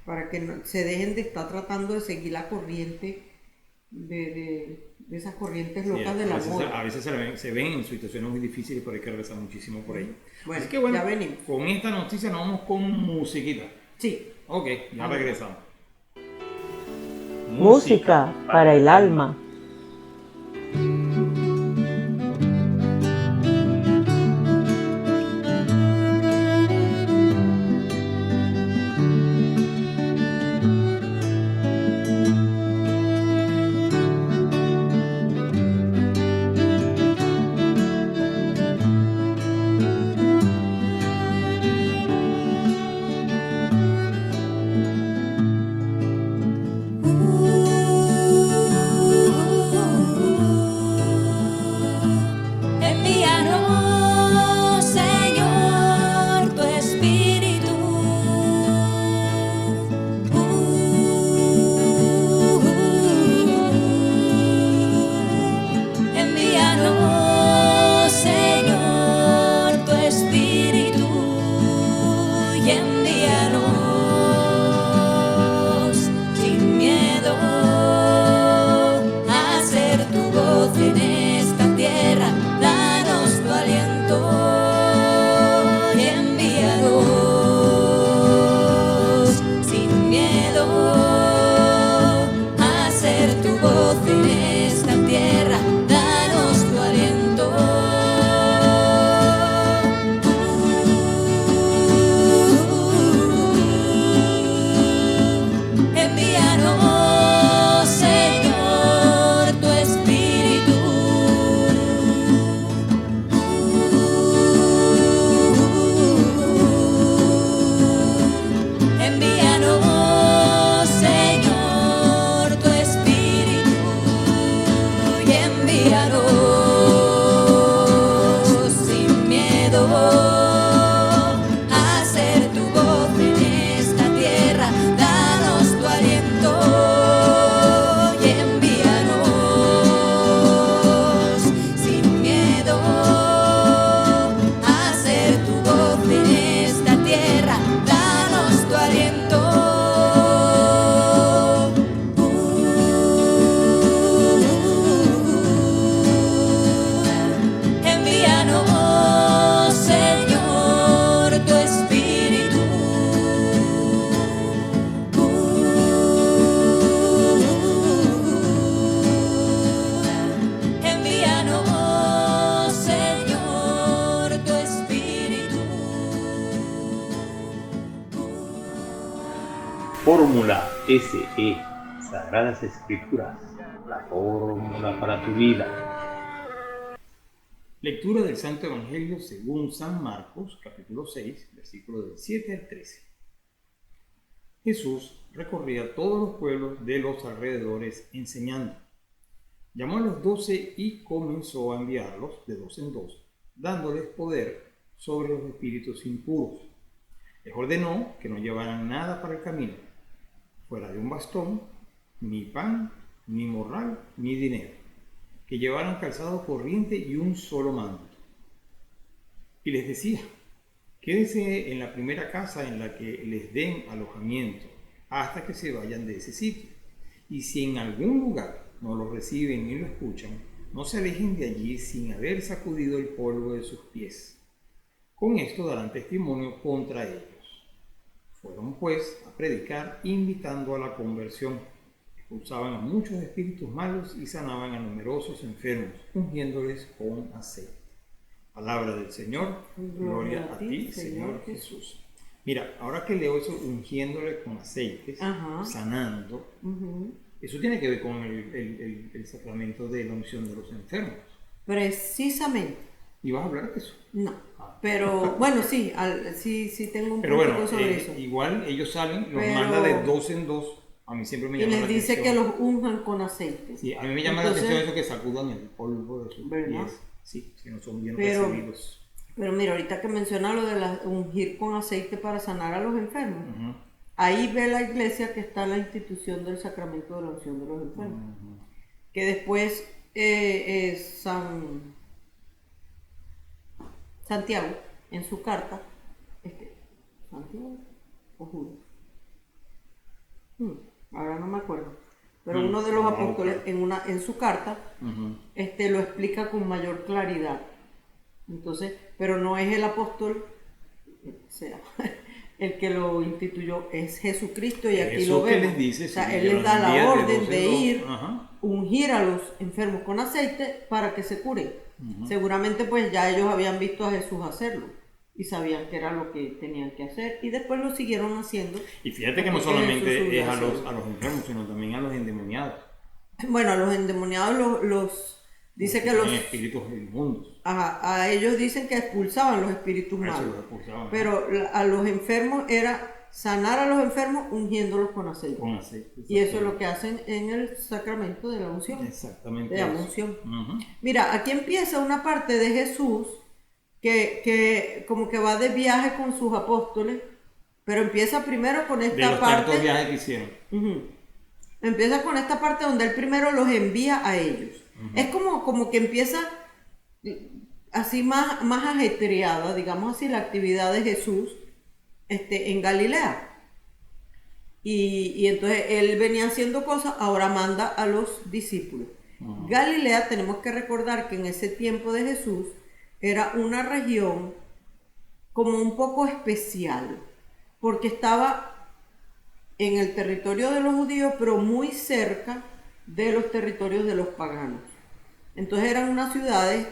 Speaker 3: para que no, se dejen de estar tratando de seguir la corriente de esas corrientes locas del amor.
Speaker 2: A veces se ven en situaciones muy difíciles, pero hay que rezar muchísimo por ello.
Speaker 3: Bueno,
Speaker 2: Así que bueno,
Speaker 3: ya venimos.
Speaker 2: con esta noticia nos vamos con musiquita.
Speaker 3: Sí.
Speaker 2: Ok, ya regresamos.
Speaker 4: Música para el alma.
Speaker 1: envíanos sin miedo a hacer tu voz en esta tierra, danos tu aliento y envíanos sin miedo a hacer tu voz en esta tierra, danos tu aliento. Envíanos, Señor, tu Espíritu. Envíanos, Señor, tu Espíritu. Y envíanos sin miedo a hacer tu voz en esta tierra, danos tu aliento y envíanos sin miedo a hacer tu voz en esta tierra, danos tu aliento. Envíanos, Señor, tu Espíritu. Envíanos, Señor, tu Espíritu.
Speaker 5: Fórmula SE, Sagradas Escrituras, la fórmula para tu vida.
Speaker 2: Lectura del Santo Evangelio según San Marcos, capítulo 6, versículos del 7 al 13. Jesús recorría todos los pueblos de los alrededores enseñando. Llamó a los 12 y comenzó a enviarlos de dos en dos, dándoles poder sobre los espíritus impuros. Les ordenó que no llevaran nada para el camino, fuera de un bastón, ni pan, ni morral, ni dinero, que llevaran calzado corriente y un solo manto. Y les decía: quédense en la primera casa en la que les den alojamiento, hasta que se vayan de ese sitio. Y si en algún lugar no lo reciben ni lo escuchan, no se alejen de allí sin haber sacudido el polvo de sus pies. Con esto darán testimonio contra ellos. Fueron pues a predicar, invitando a la conversión. Expulsaban a muchos espíritus malos y sanaban a numerosos enfermos, ungiéndoles con aceite. Palabra del Señor. Gloria a ti, Señor Jesús. Mira, ahora que leo eso, ungiéndole con aceites, sanando, eso tiene que ver con el sacramento de la unción de los enfermos.
Speaker 3: Precisamente.
Speaker 2: ¿Y vas a hablar de eso?
Speaker 3: No. Pero bueno, sí, sí tengo un
Speaker 2: Pero
Speaker 3: poquito
Speaker 2: bueno,
Speaker 3: sobre eso.
Speaker 2: igual ellos salen, los
Speaker 3: Pero-
Speaker 2: manda de dos en dos. A mí siempre me
Speaker 3: Y
Speaker 2: llama
Speaker 3: les
Speaker 2: la
Speaker 3: dice
Speaker 2: atención.
Speaker 3: que los unjan con aceite.
Speaker 2: Sí, a mí me llama
Speaker 3: Entonces-
Speaker 2: la atención eso que sacudan el polvo de sus
Speaker 3: ¿Verdad?
Speaker 2: pies. Sí, que no son bien
Speaker 3: Pero-
Speaker 2: recibidos.
Speaker 3: Pero mira, ahorita que menciona lo de ungir con aceite para sanar a los enfermos,
Speaker 2: Ujú.
Speaker 3: ahí ve la iglesia que está la institución del sacramento de la unción de los enfermos. Que después Santiago, en su carta, ¿Santiago o Judas? Ahora no me acuerdo. Pero uno de los
Speaker 2: Vamos a
Speaker 3: apóstoles
Speaker 2: buscar.
Speaker 3: en su carta
Speaker 2: Ujú.
Speaker 3: lo explica con mayor claridad. Entonces, pero no es el apóstol, o sea, el que lo instituyó, es Jesucristo, y aquí
Speaker 2: Eso
Speaker 3: lo
Speaker 2: que
Speaker 3: vemos.
Speaker 2: les dice,
Speaker 3: o sea,
Speaker 2: sí,
Speaker 3: él
Speaker 2: que
Speaker 3: les
Speaker 2: los
Speaker 3: da
Speaker 2: envía
Speaker 3: la
Speaker 2: de
Speaker 3: orden
Speaker 2: dos
Speaker 3: de
Speaker 2: en dos.
Speaker 3: ir,
Speaker 2: Ajá.
Speaker 3: ungir a los enfermos con aceite para que se curen. Seguramente pues ya ellos habían visto a Jesús hacerlo y sabían que era lo que tenían que hacer, y después lo siguieron haciendo.
Speaker 2: Y fíjate que no
Speaker 3: Porque Jesús
Speaker 2: solamente es a
Speaker 3: subió
Speaker 2: los enfermos, sino también a los endemoniados.
Speaker 3: Bueno, a los endemoniados dice que los
Speaker 2: Tienen espíritus inmundos.
Speaker 3: a ellos dicen que expulsaban los espíritus
Speaker 2: Eso
Speaker 3: malos.
Speaker 2: los expulsaban.
Speaker 3: Pero a los enfermos era sanar a los enfermos ungiéndolos con aceite.
Speaker 2: Con aceite.
Speaker 3: Y eso es lo que hacen en el sacramento de la unción.
Speaker 2: Exactamente.
Speaker 3: De la
Speaker 2: eso.
Speaker 3: unción.
Speaker 2: Ujú.
Speaker 3: Mira, aquí empieza una parte de Jesús que como que va de viaje con sus apóstoles, pero empieza primero con
Speaker 2: De
Speaker 3: esta
Speaker 2: los
Speaker 3: parte.
Speaker 2: tantos viajes que hicieron.
Speaker 3: Ujú. Empieza con esta parte donde él primero los envía a ellos. Es como que empieza así más ajetreada, digamos así, la actividad de Jesús en Galilea. Y entonces él venía haciendo cosas, ahora manda a los discípulos. Galilea, tenemos que recordar que en ese tiempo de Jesús era una región como un poco especial, porque estaba en el territorio de los judíos, pero muy cerca de los territorios de los paganos. Entonces eran unas ciudades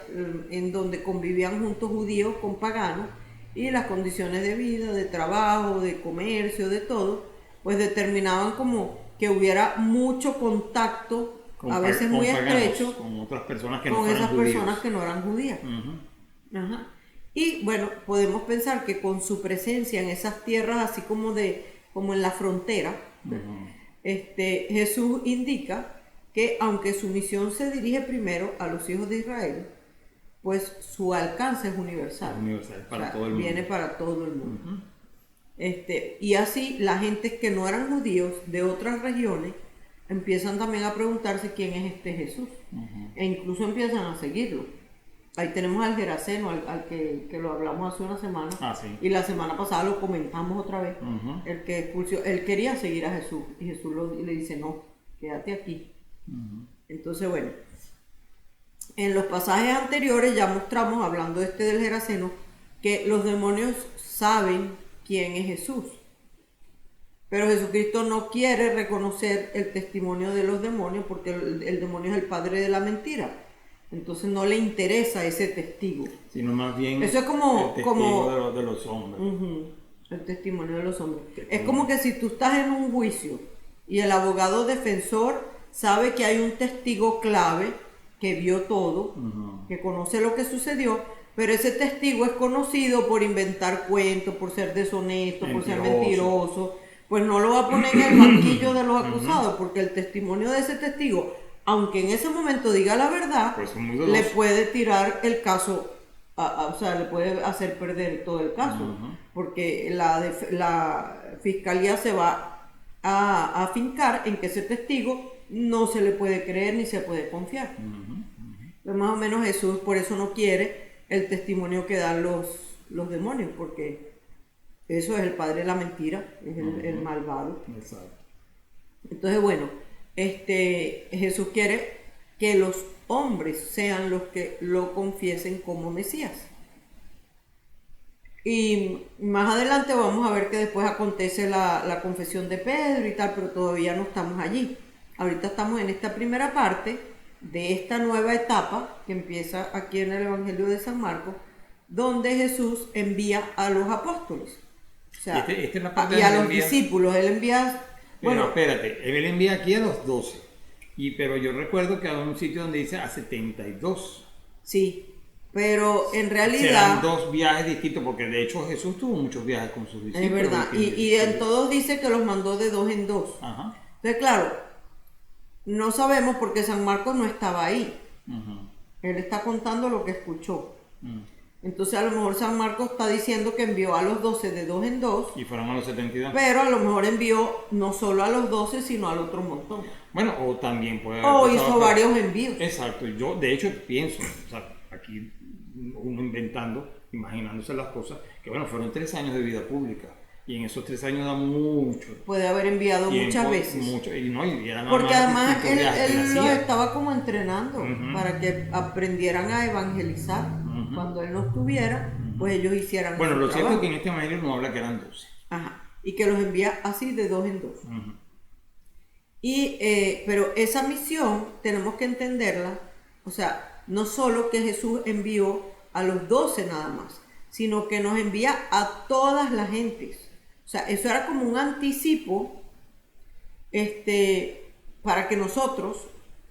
Speaker 3: en donde convivían juntos judíos con paganos, y las condiciones de vida, de trabajo, de comercio, de todo, pues determinaban como que hubiera mucho contacto, a veces muy estrecho,
Speaker 2: con otras personas que
Speaker 3: con
Speaker 2: no
Speaker 3: esas
Speaker 2: fueran judíos.
Speaker 3: personas que no eran judías. Ajá. Y bueno, podemos pensar que con su presencia en esas tierras, así como en la frontera, Jesús indica que aunque su misión se dirige primero a los hijos de Israel, pues su alcance es universal.
Speaker 2: Universal, para
Speaker 3: O sea,
Speaker 2: todo el mundo.
Speaker 3: viene para todo el mundo. Y así la gente que no eran judíos de otras regiones empiezan también a preguntarse quién es este Jesús. E incluso empiezan a seguirlo. Ahí tenemos al Geraseno, al que lo hablamos hace una semana.
Speaker 2: Sí.
Speaker 3: Y la semana pasada lo comentamos otra vez. El que expulsó, él quería seguir a Jesús. Y Jesús le dice, no, quédate aquí. Entonces, bueno, en los pasajes anteriores ya mostramos, hablando del Geraseno, que los demonios saben quién es Jesús. Pero Jesucristo no quiere reconocer el testimonio de los demonios porque el demonio es el padre de la mentira. Entonces no le interesa ese testigo.
Speaker 2: Sino más bien
Speaker 3: eso es como,
Speaker 2: el testigo de los hombres.
Speaker 3: El testimonio de los hombres. Es como que si tú estás en un juicio y el abogado defensor sabe que hay un testigo clave que vio todo, que conoce lo que sucedió, pero ese testigo es conocido por inventar cuentos, por ser deshonesto, por ser mentiroso, pues no lo va a poner en el banquillo de los acusados, porque el testimonio de ese testigo, aunque en ese momento diga la verdad,
Speaker 2: pues
Speaker 3: le puede tirar el caso, o sea, le puede hacer perder todo el caso, porque la fiscalía se va a afincar en que ese testigo no se le puede creer ni se puede confiar. Pero más o menos Jesús por eso no quiere el testimonio que dan los demonios, porque eso es el padre de la mentira, es el malvado.
Speaker 2: Exacto.
Speaker 3: Entonces, bueno, Jesús quiere que los hombres sean los que lo confiesen como Mesías. Y más adelante vamos a ver que después acontece la confesión de Pedro y tal, pero todavía no estamos allí. Ahorita estamos en esta primera parte de esta nueva etapa que empieza aquí en el Evangelio de San Marcos, donde Jesús envía a los apóstoles. O sea,
Speaker 2: esta es la parte
Speaker 3: y a
Speaker 2: donde
Speaker 3: los discípulos. Él envía...
Speaker 2: Bueno, espérate, él envía aquí a los 12. Pero yo recuerdo que hay un sitio donde dice a 72.
Speaker 3: Sí, pero en realidad...
Speaker 2: Serán dos viajes distintos, porque de hecho Jesús tuvo muchos viajes con sus discípulos.
Speaker 3: Es verdad, y en todos dice que los mandó de 2 en 2. Entonces, claro, no sabemos porque San Marcos no estaba ahí. Él está contando lo que escuchó. Entonces a lo mejor San Marcos está diciendo que envió a los 12 de 2 en 2.
Speaker 2: Y fueron a los 72.
Speaker 3: Pero a lo mejor envió no solo a los 12, sino al otro montón.
Speaker 2: Bueno, o también puede haber...
Speaker 3: O hizo varios envíos.
Speaker 2: Exacto. Yo de hecho pienso, o sea, aquí uno inventando, imaginándose las cosas, que bueno, fueron 3 años de vida pública. Y en esos 3 años da mucho.
Speaker 3: Puede haber enviado
Speaker 2: tiempo,
Speaker 3: muchas veces.
Speaker 2: Mucho, y eran
Speaker 3: porque además
Speaker 2: distintos viajes que
Speaker 3: él los
Speaker 2: hacía.
Speaker 3: estaba como entrenando para que aprendieran a evangelizar. Cuando él no estuviera, pues ellos hicieran
Speaker 2: Bueno,
Speaker 3: su
Speaker 2: lo cierto es
Speaker 3: trabajo.
Speaker 2: que en este evangelio no habla que eran 12.
Speaker 3: Ajá. Y que los envía así de 2 en 2. Pero esa misión tenemos que entenderla, o sea, no solo que Jesús envió a los 12 nada más, sino que nos envía a todas las gentes. O sea, eso era como un anticipo para que nosotros,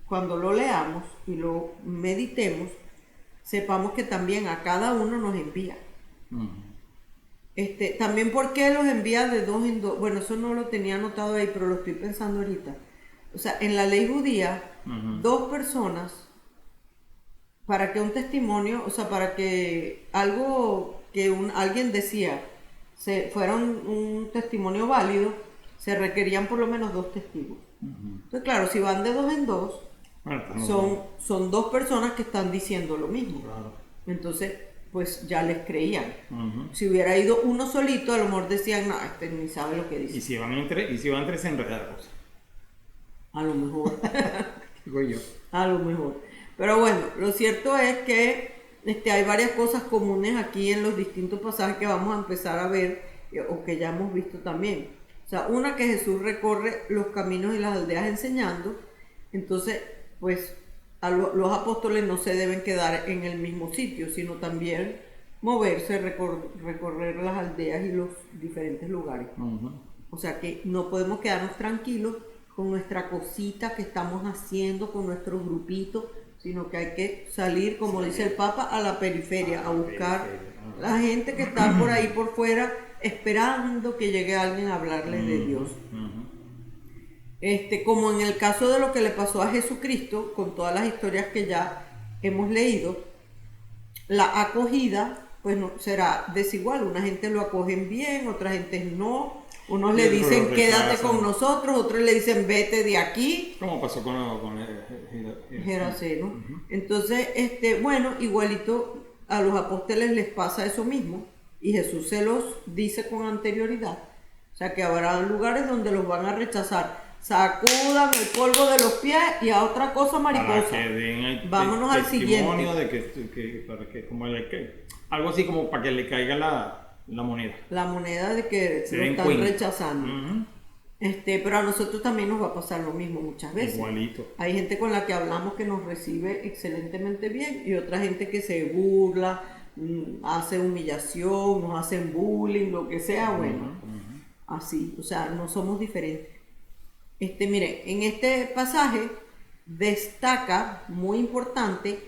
Speaker 3: cuando lo leamos y lo meditemos, sepamos que también a cada uno nos envía. También porque los envía de 2 en 2. Bueno, eso no lo tenía anotado ahí, pero lo estoy pensando ahorita. O sea, en la ley judía, 2 personas, para que un testimonio, o sea, para que algo que alguien decía fuera un testimonio válido, se requerían por lo menos 2 testigos. Entonces, claro, si van de 2 en 2, son 2 personas que están diciendo lo mismo.
Speaker 2: Claro.
Speaker 3: Entonces, pues ya les creían.
Speaker 2: Ujú.
Speaker 3: Si hubiera ido uno solito, a lo mejor decían, no, este ni sabe lo que
Speaker 2: Y
Speaker 3: dice.
Speaker 2: si van tres enredados,
Speaker 3: A lo mejor.
Speaker 2: digo yo.
Speaker 3: A lo mejor. Pero bueno, lo cierto es que hay varias cosas comunes aquí en los distintos pasajes que vamos a empezar a ver o que ya hemos visto también. O sea, una, que Jesús recorre los caminos y las aldeas enseñando. Entonces, pues los apóstoles no se deben quedar en el mismo sitio, sino también moverse, recorrer las aldeas y los diferentes lugares.
Speaker 2: Ujú.
Speaker 3: O sea que no podemos quedarnos tranquilos con nuestra cosita que estamos haciendo, con nuestro grupito, sino que hay que salir, como dice el Papa, a la periferia, a buscar la gente que está por ahí por fuera, esperando que llegue alguien a hablarles de Dios.
Speaker 2: Ujú.
Speaker 3: Como en el caso de lo que le pasó a Jesucristo, con todas las historias que ya hemos leído, la acogida pues no será desigual. Una gente lo acogen bien, otra gente no. Unos le
Speaker 2: Y otros
Speaker 3: dicen
Speaker 2: lo
Speaker 3: quédate
Speaker 2: rechazan.
Speaker 3: con nosotros, otros le dicen vete de aquí.
Speaker 2: ¿Cómo pasó con el
Speaker 3: Geraseno. Entonces, bueno, igualito a los apóstoles les pasa eso mismo, y Jesús se los dice con anterioridad. O sea que habrá lugares donde los van a rechazar. Sacudan el polvo de los pies y a otra cosa
Speaker 2: para
Speaker 3: mariposa.
Speaker 2: que den el
Speaker 3: Vámonos al
Speaker 2: testimonio
Speaker 3: siguiente.
Speaker 2: para que como algo así como para que le caiga la moneda.
Speaker 3: La moneda de que
Speaker 2: Se
Speaker 3: lo
Speaker 2: den
Speaker 3: están
Speaker 2: cuenta.
Speaker 3: rechazando.
Speaker 2: Ujú.
Speaker 3: Pero a nosotros también nos va a pasar lo mismo muchas veces.
Speaker 2: Igualito.
Speaker 3: Hay gente con la que hablamos que nos recibe excelentemente bien, y otra gente que se burla, hace humillación, nos hacen bullying, lo que sea, bueno, así, o sea, no somos diferentes. Miren, en este pasaje destaca, muy importante,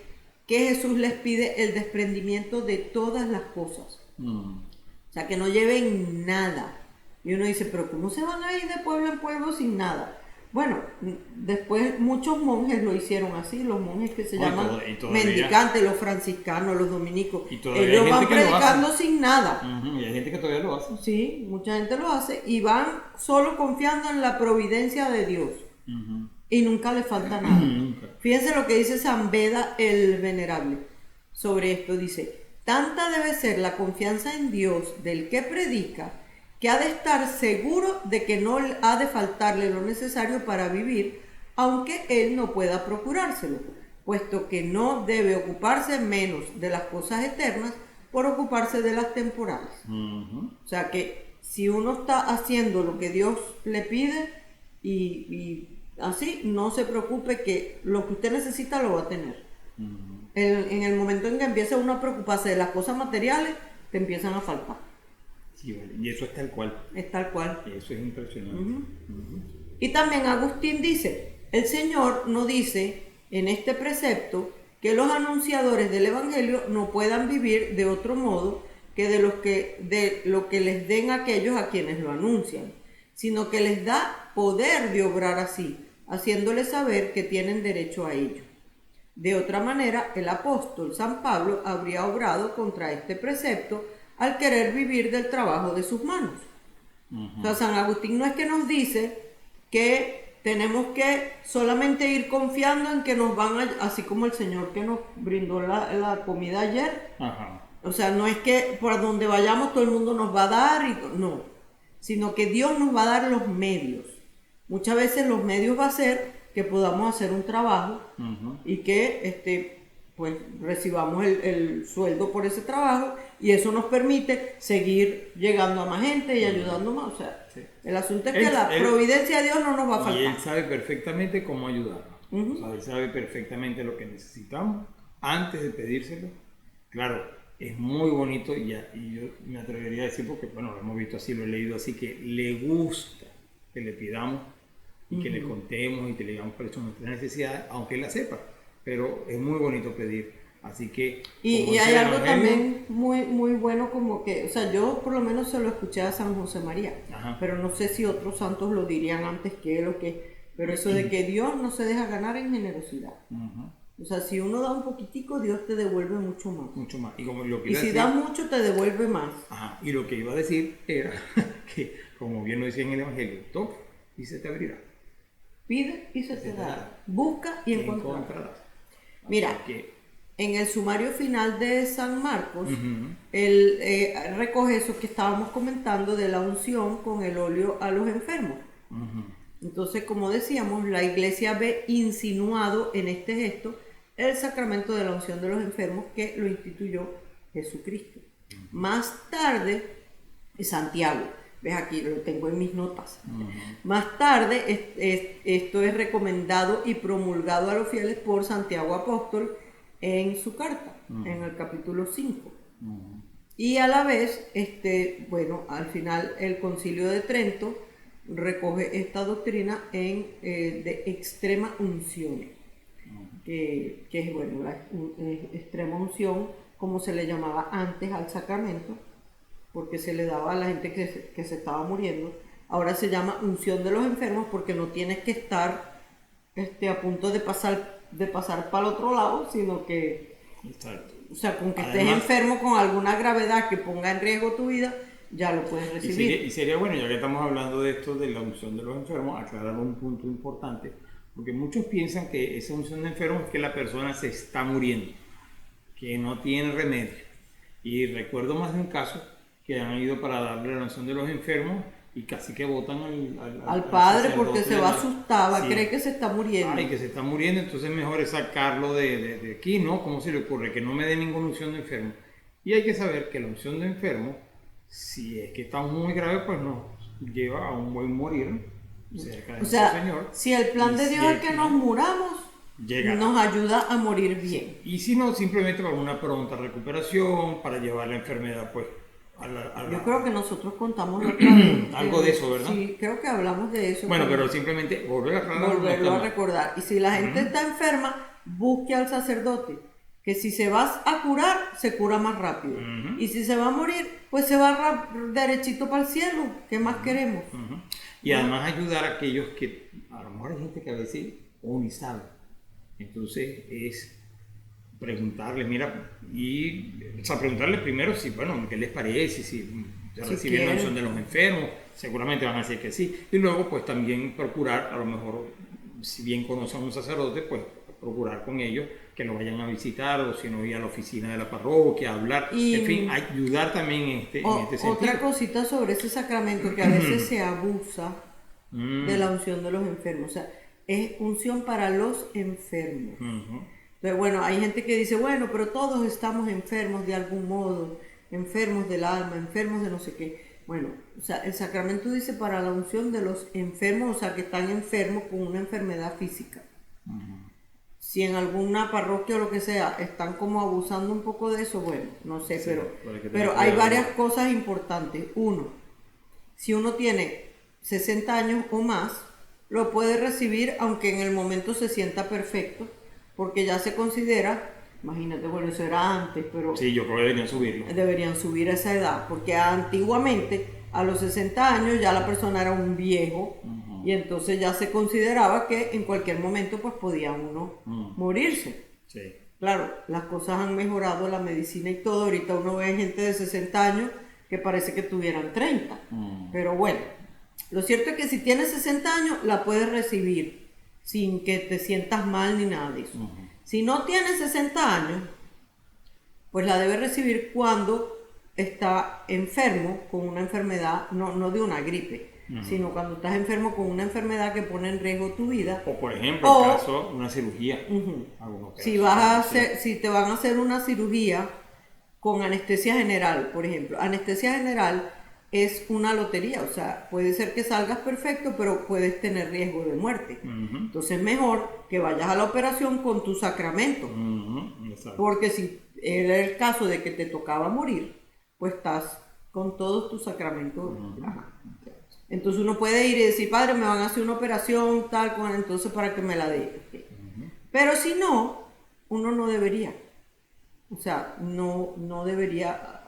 Speaker 3: que Jesús les pide el desprendimiento de todas las cosas. O sea, que no lleven nada. Y uno dice, pero ¿cómo se van a ir de pueblo en pueblo sin nada? Bueno, después muchos monjes lo hicieron así, los monjes que se
Speaker 2: No,
Speaker 3: llaman
Speaker 2: y todavía-
Speaker 3: mendicantes, los franciscanos, los dominicos.
Speaker 2: Y todavía hay
Speaker 3: Ellos
Speaker 2: gente
Speaker 3: van
Speaker 2: que lo
Speaker 3: predicando
Speaker 2: hace.
Speaker 3: sin nada.
Speaker 2: Ujú. Y hay gente que todavía lo hace.
Speaker 3: Sí, mucha gente lo hace y van solo confiando en la providencia de Dios. Y nunca le falta nada.
Speaker 2: Nunca.
Speaker 3: Fíjense lo que dice San Beda el Venerable sobre esto. Dice, tanta debe ser la confianza en Dios del que predica, que ha de estar seguro de que no ha de faltarle lo necesario para vivir, aunque él no pueda procurárselo, puesto que no debe ocuparse menos de las cosas eternas por ocuparse de las temporales.
Speaker 2: Ujú.
Speaker 3: O sea que si uno está haciendo lo que Dios le pide y así, no se preocupe, que lo que usted necesita lo va a tener. En el momento en que empieza uno a preocuparse de las cosas materiales, te empiezan a faltar.
Speaker 2: Sí, vale. Y eso es tal cual.
Speaker 3: Es tal cual.
Speaker 2: Eso es impresionante.
Speaker 3: Y también Agustín dice, el Señor no dice en este precepto que los anunciadores del Evangelio no puedan vivir de otro modo que de lo que les den aquellos a quienes lo anuncian, sino que les da poder de obrar así, haciéndoles saber que tienen derecho a ello. De otra manera, el apóstol San Pablo habría obrado contra este precepto al querer vivir del trabajo de sus manos. O sea, San Agustín no es que nos dice que tenemos que solamente ir confiando en que nos van a, así como el Señor que nos brindó la comida ayer.
Speaker 2: Ajá.
Speaker 3: O sea, no es que por donde vayamos todo el mundo nos va a dar, no, sino que Dios nos va a dar los medios. Muchas veces los medios va a ser que podamos hacer un trabajo y que pues recibamos el sueldo por ese trabajo, y eso nos permite seguir llegando a más gente y ayudando más. O sea,
Speaker 2: Sí.
Speaker 3: el asunto es que la providencia de Dios no nos va a
Speaker 2: Y él
Speaker 3: faltar.
Speaker 2: sabe perfectamente cómo ayudarnos. O sea, él sabe perfectamente lo que necesitamos antes de pedírselo. Claro, es muy bonito y yo me atrevería a decir, porque bueno, lo hemos visto así, lo he leído así, que le gusta que le pidamos y que le contemos y que le digamos cuáles son nuestras necesidades, aunque él la sepa. Pero es muy bonito pedir. Así que...
Speaker 3: Y
Speaker 2: como dice
Speaker 3: hay
Speaker 2: el
Speaker 3: algo
Speaker 2: Evangelio,
Speaker 3: también muy, muy bueno, como que, o sea, yo por lo menos se lo escuché a San José María,
Speaker 2: Ajá.
Speaker 3: pero no sé si otros santos lo dirían antes que él o qué, pero eso de que Dios no se deja ganar en generosidad. O sea, si uno da un poquitico, Dios te devuelve mucho más.
Speaker 2: mucho más. Y como lo que
Speaker 3: Y
Speaker 2: iba a
Speaker 3: si
Speaker 2: decir-
Speaker 3: das mucho, te devuelve más.
Speaker 2: Ajá, y lo que iba a decir era que, como bien lo decía en el Evangelio, toca y se te abrirá.
Speaker 3: Pide y se te dará. Busca y encontrarás.
Speaker 2: Encontrarás.
Speaker 3: Mira,
Speaker 2: Así que,
Speaker 3: en el sumario final de San Marcos, él recoge eso que estábamos comentando de la unción con el óleo a los enfermos. Entonces, como decíamos, la iglesia ve insinuado en este gesto el sacramento de la unción de los enfermos que lo instituyó Jesucristo. Más tarde, Santiago, ves aquí, lo tengo en mis notas. Más tarde, esto es recomendado y promulgado a los fieles por Santiago Apóstol en su carta, en el capítulo 5. Y a la vez, bueno, al final el Concilio de Trento recoge esta doctrina de extrema unción, que es, bueno, la extrema unción, como se le llamaba antes al sacramento, porque se le daba a la gente que se estaba muriendo. Ahora se llama unción de los enfermos porque no tienes que estar a punto de pasar para el otro lado, sino que,
Speaker 2: Exacto.
Speaker 3: o sea, con que
Speaker 2: Además,
Speaker 3: estés enfermo con alguna gravedad que ponga en riesgo tu vida, ya lo puedes recibir.
Speaker 2: Y sería bueno, ya que estamos hablando de esto, de la unción de los enfermos, aclarar un punto importante, porque muchos piensan que esa unción de enfermos es que la persona se está muriendo, que no tiene remedio. Y recuerdo más de un caso que han ido para darle la unción de los enfermos y casi que botan
Speaker 3: al padre
Speaker 2: sacerdote
Speaker 3: porque se va asustado,
Speaker 2: sí.
Speaker 3: cree que se está muriendo.
Speaker 2: Ay, que se está muriendo, entonces mejor es sacarlo de aquí, ¿no? ¿Cómo se le ocurre? Que no me dé ninguna unción de enfermo. Y hay que saber que la unción de enfermo, si es que está muy grave, pues nos lleva a un buen morir cerca de
Speaker 3: O sea,
Speaker 2: nuestro Señor.
Speaker 3: si el plan de Dios es que nos muramos,
Speaker 2: Llegará.
Speaker 3: nos ayuda a morir bien.
Speaker 2: Y si no, simplemente para una pronta recuperación, para llevar la enfermedad, pues,
Speaker 3: Yo creo que nosotros contamos la otra vez,
Speaker 2: algo de eso, ¿verdad?
Speaker 3: Sí, creo que hablamos de eso.
Speaker 2: Bueno, pero simplemente
Speaker 3: volverlo a recordar. Y si la gente está enferma, busque al sacerdote, que si se va a curar, se cura más rápido. Y si se va a morir, pues se va derechito para el cielo. ¿Qué más queremos?
Speaker 2: Y además ayudar a aquellos que, a lo mejor hay gente que a veces ni sabe. Entonces es preguntarles, mira, preguntarles primero si, bueno, qué les parece, si reciben la unción de los enfermos, seguramente van a decir que sí. Y luego, pues también procurar, a lo mejor, si bien conocen a un sacerdote, pues procurar con ellos que lo vayan a visitar, o si no, ir a la oficina de la parroquia, hablar, en fin, ayudar también en este sentido.
Speaker 3: Otra cosita sobre ese sacramento, que a veces se abusa de la unción de los enfermos, o sea, es unción para los enfermos. Entonces, bueno, hay gente que dice, bueno, pero todos estamos enfermos de algún modo, enfermos del alma, enfermos de no sé qué. Bueno, o sea, el sacramento dice para la unción de los enfermos, o sea, que están enfermos con una enfermedad física. Si en alguna parroquia o lo que sea están como abusando un poco de eso, bueno, no sé,
Speaker 2: Sí,
Speaker 3: pero hay varias cosas importantes. Uno, si uno tiene 60 años o más, lo puede recibir aunque en el momento se sienta perfecto, porque ya se considera, imagínate, bueno, eso era antes, pero
Speaker 2: Sí, yo creo que deberían subirlo.
Speaker 3: deberían subir a esa edad, porque antiguamente a los 60 años ya la persona era un viejo y entonces ya se consideraba que en cualquier momento pues podía uno morirse.
Speaker 2: Sí.
Speaker 3: Claro, las cosas han mejorado, la medicina y todo, ahorita uno ve gente de 60 años que parece que tuvieran 30, pero bueno, lo cierto es que si tienes 60 años la puedes recibir sin que te sientas mal ni nada de eso. Si no tienes 60 años, pues la debes recibir cuando está enfermo con una enfermedad, no de una gripe, sino cuando estás enfermo con una enfermedad que pone en riesgo tu vida.
Speaker 2: O por ejemplo, en caso de una cirugía.
Speaker 3: Si te van a hacer una cirugía con anestesia general, por ejemplo. Anestesia general es una lotería, o sea, puede ser que salgas perfecto, pero puedes tener riesgo de muerte. Entonces es mejor que vayas a la operación con tu sacramento. Porque si era el caso de que te tocaba morir, pues estás con todos tus sacramentos. Entonces uno puede ir y decir, padre, me van a hacer una operación, tal, entonces para que me la dé. Pero si no, uno no debería. O sea, no debería.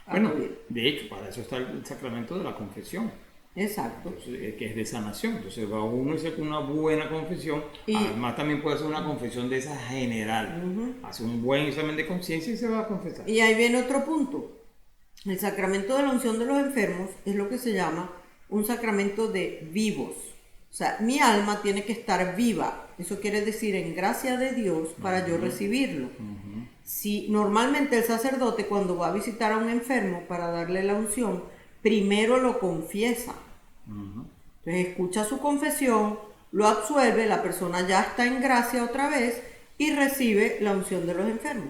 Speaker 2: Bueno, de hecho, para eso está el sacramento de la confesión.
Speaker 3: Exacto.
Speaker 2: Entonces, que es de sanación. Entonces va uno y hace una buena confesión. Además también puede hacer una confesión de esa general. Hace un buen examen de conciencia y se va a confesar.
Speaker 3: Y ahí viene otro punto. El sacramento de la unción de los enfermos es lo que se llama un sacramento de vivos. O sea, mi alma tiene que estar viva. Eso quiere decir en gracia de Dios para yo recibirlo. Si normalmente el sacerdote cuando va a visitar a un enfermo para darle la unción, primero lo confiesa. Entonces escucha su confesión, lo absuelve, la persona ya está en gracia otra vez y recibe la unción de los enfermos.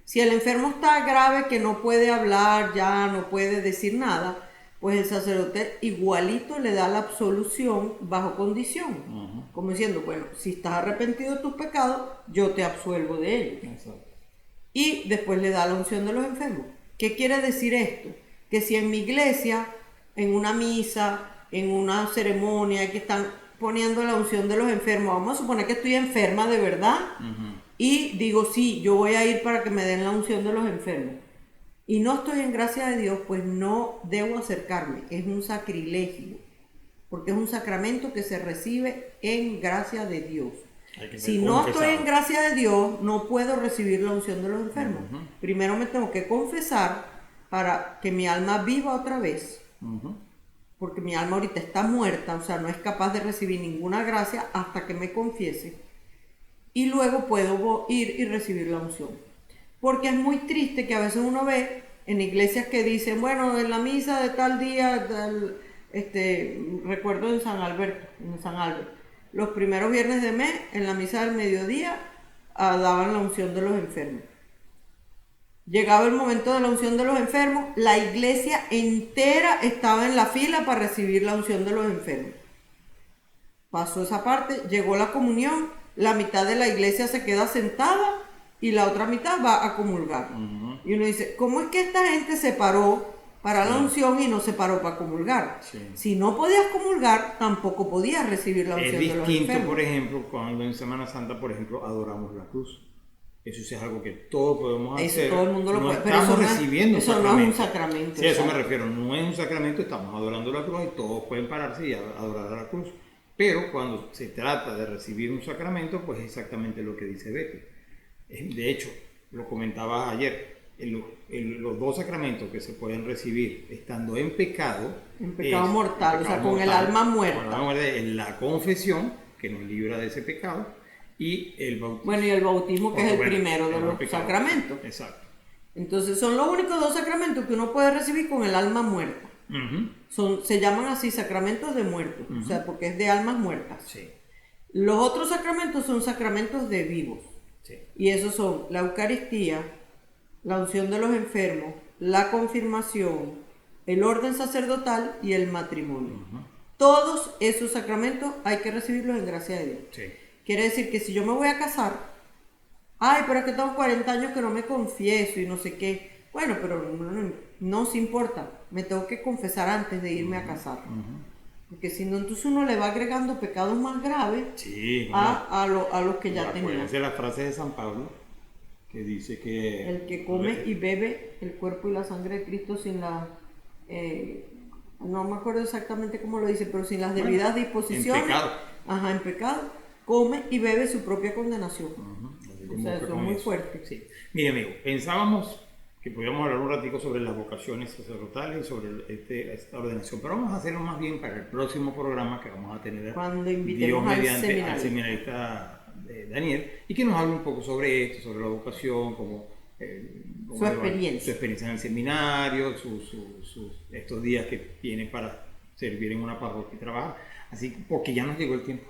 Speaker 3: Si el enfermo está grave, que no puede hablar, ya no puede decir nada, pues el sacerdote igualito le da la absolución bajo condición. Como diciendo, bueno, si estás arrepentido de tus pecados, yo te absuelvo de ellos.
Speaker 2: Exacto.
Speaker 3: Y después le da la unción de los enfermos. ¿Qué quiere decir esto? Que si en mi iglesia, en una misa, en una ceremonia que están poniendo la unción de los enfermos, vamos a suponer que estoy enferma de verdad, y digo, sí, yo voy a ir para que me den la unción de los enfermos, y no estoy en gracia de Dios, pues no debo acercarme. Es un sacrilegio, porque es un sacramento que se recibe en gracia de Dios. Si no estoy en gracia de Dios, no puedo recibir la unción de los enfermos. Primero me tengo que confesar para que mi alma viva otra vez, porque mi alma ahorita está muerta, o sea, no es capaz de recibir ninguna gracia hasta que me confiese, y luego puedo ir y recibir la unción. Porque es muy triste que a veces uno ve en iglesias que dicen, bueno, en la misa de tal día, recuerdo en San Alberto, los primeros viernes de mes, en la misa del mediodía, daban la unción de los enfermos. Llegaba el momento de la unción de los enfermos, la iglesia entera estaba en la fila para recibir la unción de los enfermos. Pasó esa parte, llegó la comunión, la mitad de la iglesia se queda sentada y la otra mitad va a comulgar. Y uno dice, ¿cómo es que esta gente se paró para la unción y no se paró para comulgar? Si no podías comulgar, tampoco podías recibir la unción de los enfermos.
Speaker 2: Es distinto, por ejemplo, cuando en Semana Santa, por ejemplo, adoramos la cruz. Eso sí es algo que todos podemos hacer.
Speaker 3: Eso todo el mundo lo puede,
Speaker 2: pero estamos recibiendo
Speaker 3: eso no es un sacramento.
Speaker 2: Sí, a eso me refiero. No es un sacramento, estamos adorando la cruz y todos pueden pararse y adorar a la cruz. Pero cuando se trata de recibir un sacramento, pues es exactamente lo que dice Betty. De hecho, lo comentabas ayer, los dos sacramentos que se pueden recibir estando en pecado
Speaker 3: mortal, o sea, con el alma muerta.
Speaker 2: Es la confesión, que nos libra de ese pecado, y el bautismo.
Speaker 3: Bueno, y el bautismo, que es el primero de los sacramentos.
Speaker 2: Exacto.
Speaker 3: Entonces, son los únicos dos sacramentos que uno puede recibir con el alma muerta. Se llaman así sacramentos de muertos, o sea, porque es de almas muertas.
Speaker 2: Sí.
Speaker 3: Los otros sacramentos son sacramentos de vivos.
Speaker 2: Sí.
Speaker 3: Y esos son la Eucaristía, la unción de los enfermos, la confirmación, el orden sacerdotal y el matrimonio. Todos esos sacramentos hay que recibirlos en gracia de Dios.
Speaker 2: Sí.
Speaker 3: Quiere decir que si yo me voy a casar, ay, pero es que tengo 40 años que no me confieso y no sé qué. Bueno, pero no se importa, me tengo que confesar antes de irme a casar. Porque si no, entonces uno le va agregando pecados más graves a los que ya tenía.
Speaker 2: Acuérdense la frase de San Pablo, que dice que
Speaker 3: el que come y bebe el cuerpo y la sangre de Cristo sin la... no me acuerdo exactamente cómo lo dice, pero sin las debidas disposiciones. En pecado. Come y bebe su propia condenación. O sea, eso es muy fuerte.
Speaker 2: Sí. Mire, amigo, pensábamos que podíamos hablar un ratico sobre las vocaciones sacerdotales y sobre esta ordenación, pero vamos a hacerlo más bien para el próximo programa que vamos a tener
Speaker 3: cuando invitemos al
Speaker 2: seminarista Daniel, y que nos hable un poco sobre esto, sobre la vocación,
Speaker 3: su experiencia
Speaker 2: en el seminario, estos días que tiene para servir en una parroquia y trabajar, así porque ya nos llegó el tiempo.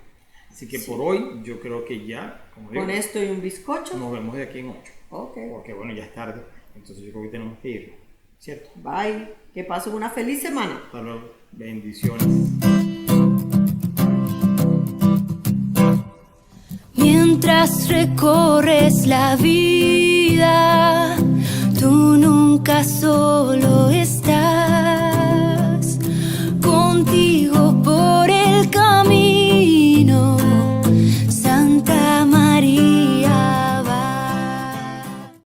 Speaker 2: Así que por hoy yo creo que ya, como digo,
Speaker 3: con esto y un bizcocho,
Speaker 2: nos vemos de aquí en 8.
Speaker 3: Okay.
Speaker 2: Porque bueno, ya es tarde, entonces yo creo que tenemos que ir, ¿cierto?
Speaker 3: Bye, que pasen una feliz semana.
Speaker 2: Hasta luego, bendiciones.
Speaker 1: Mientras recorres la vida, tú nunca solo estás.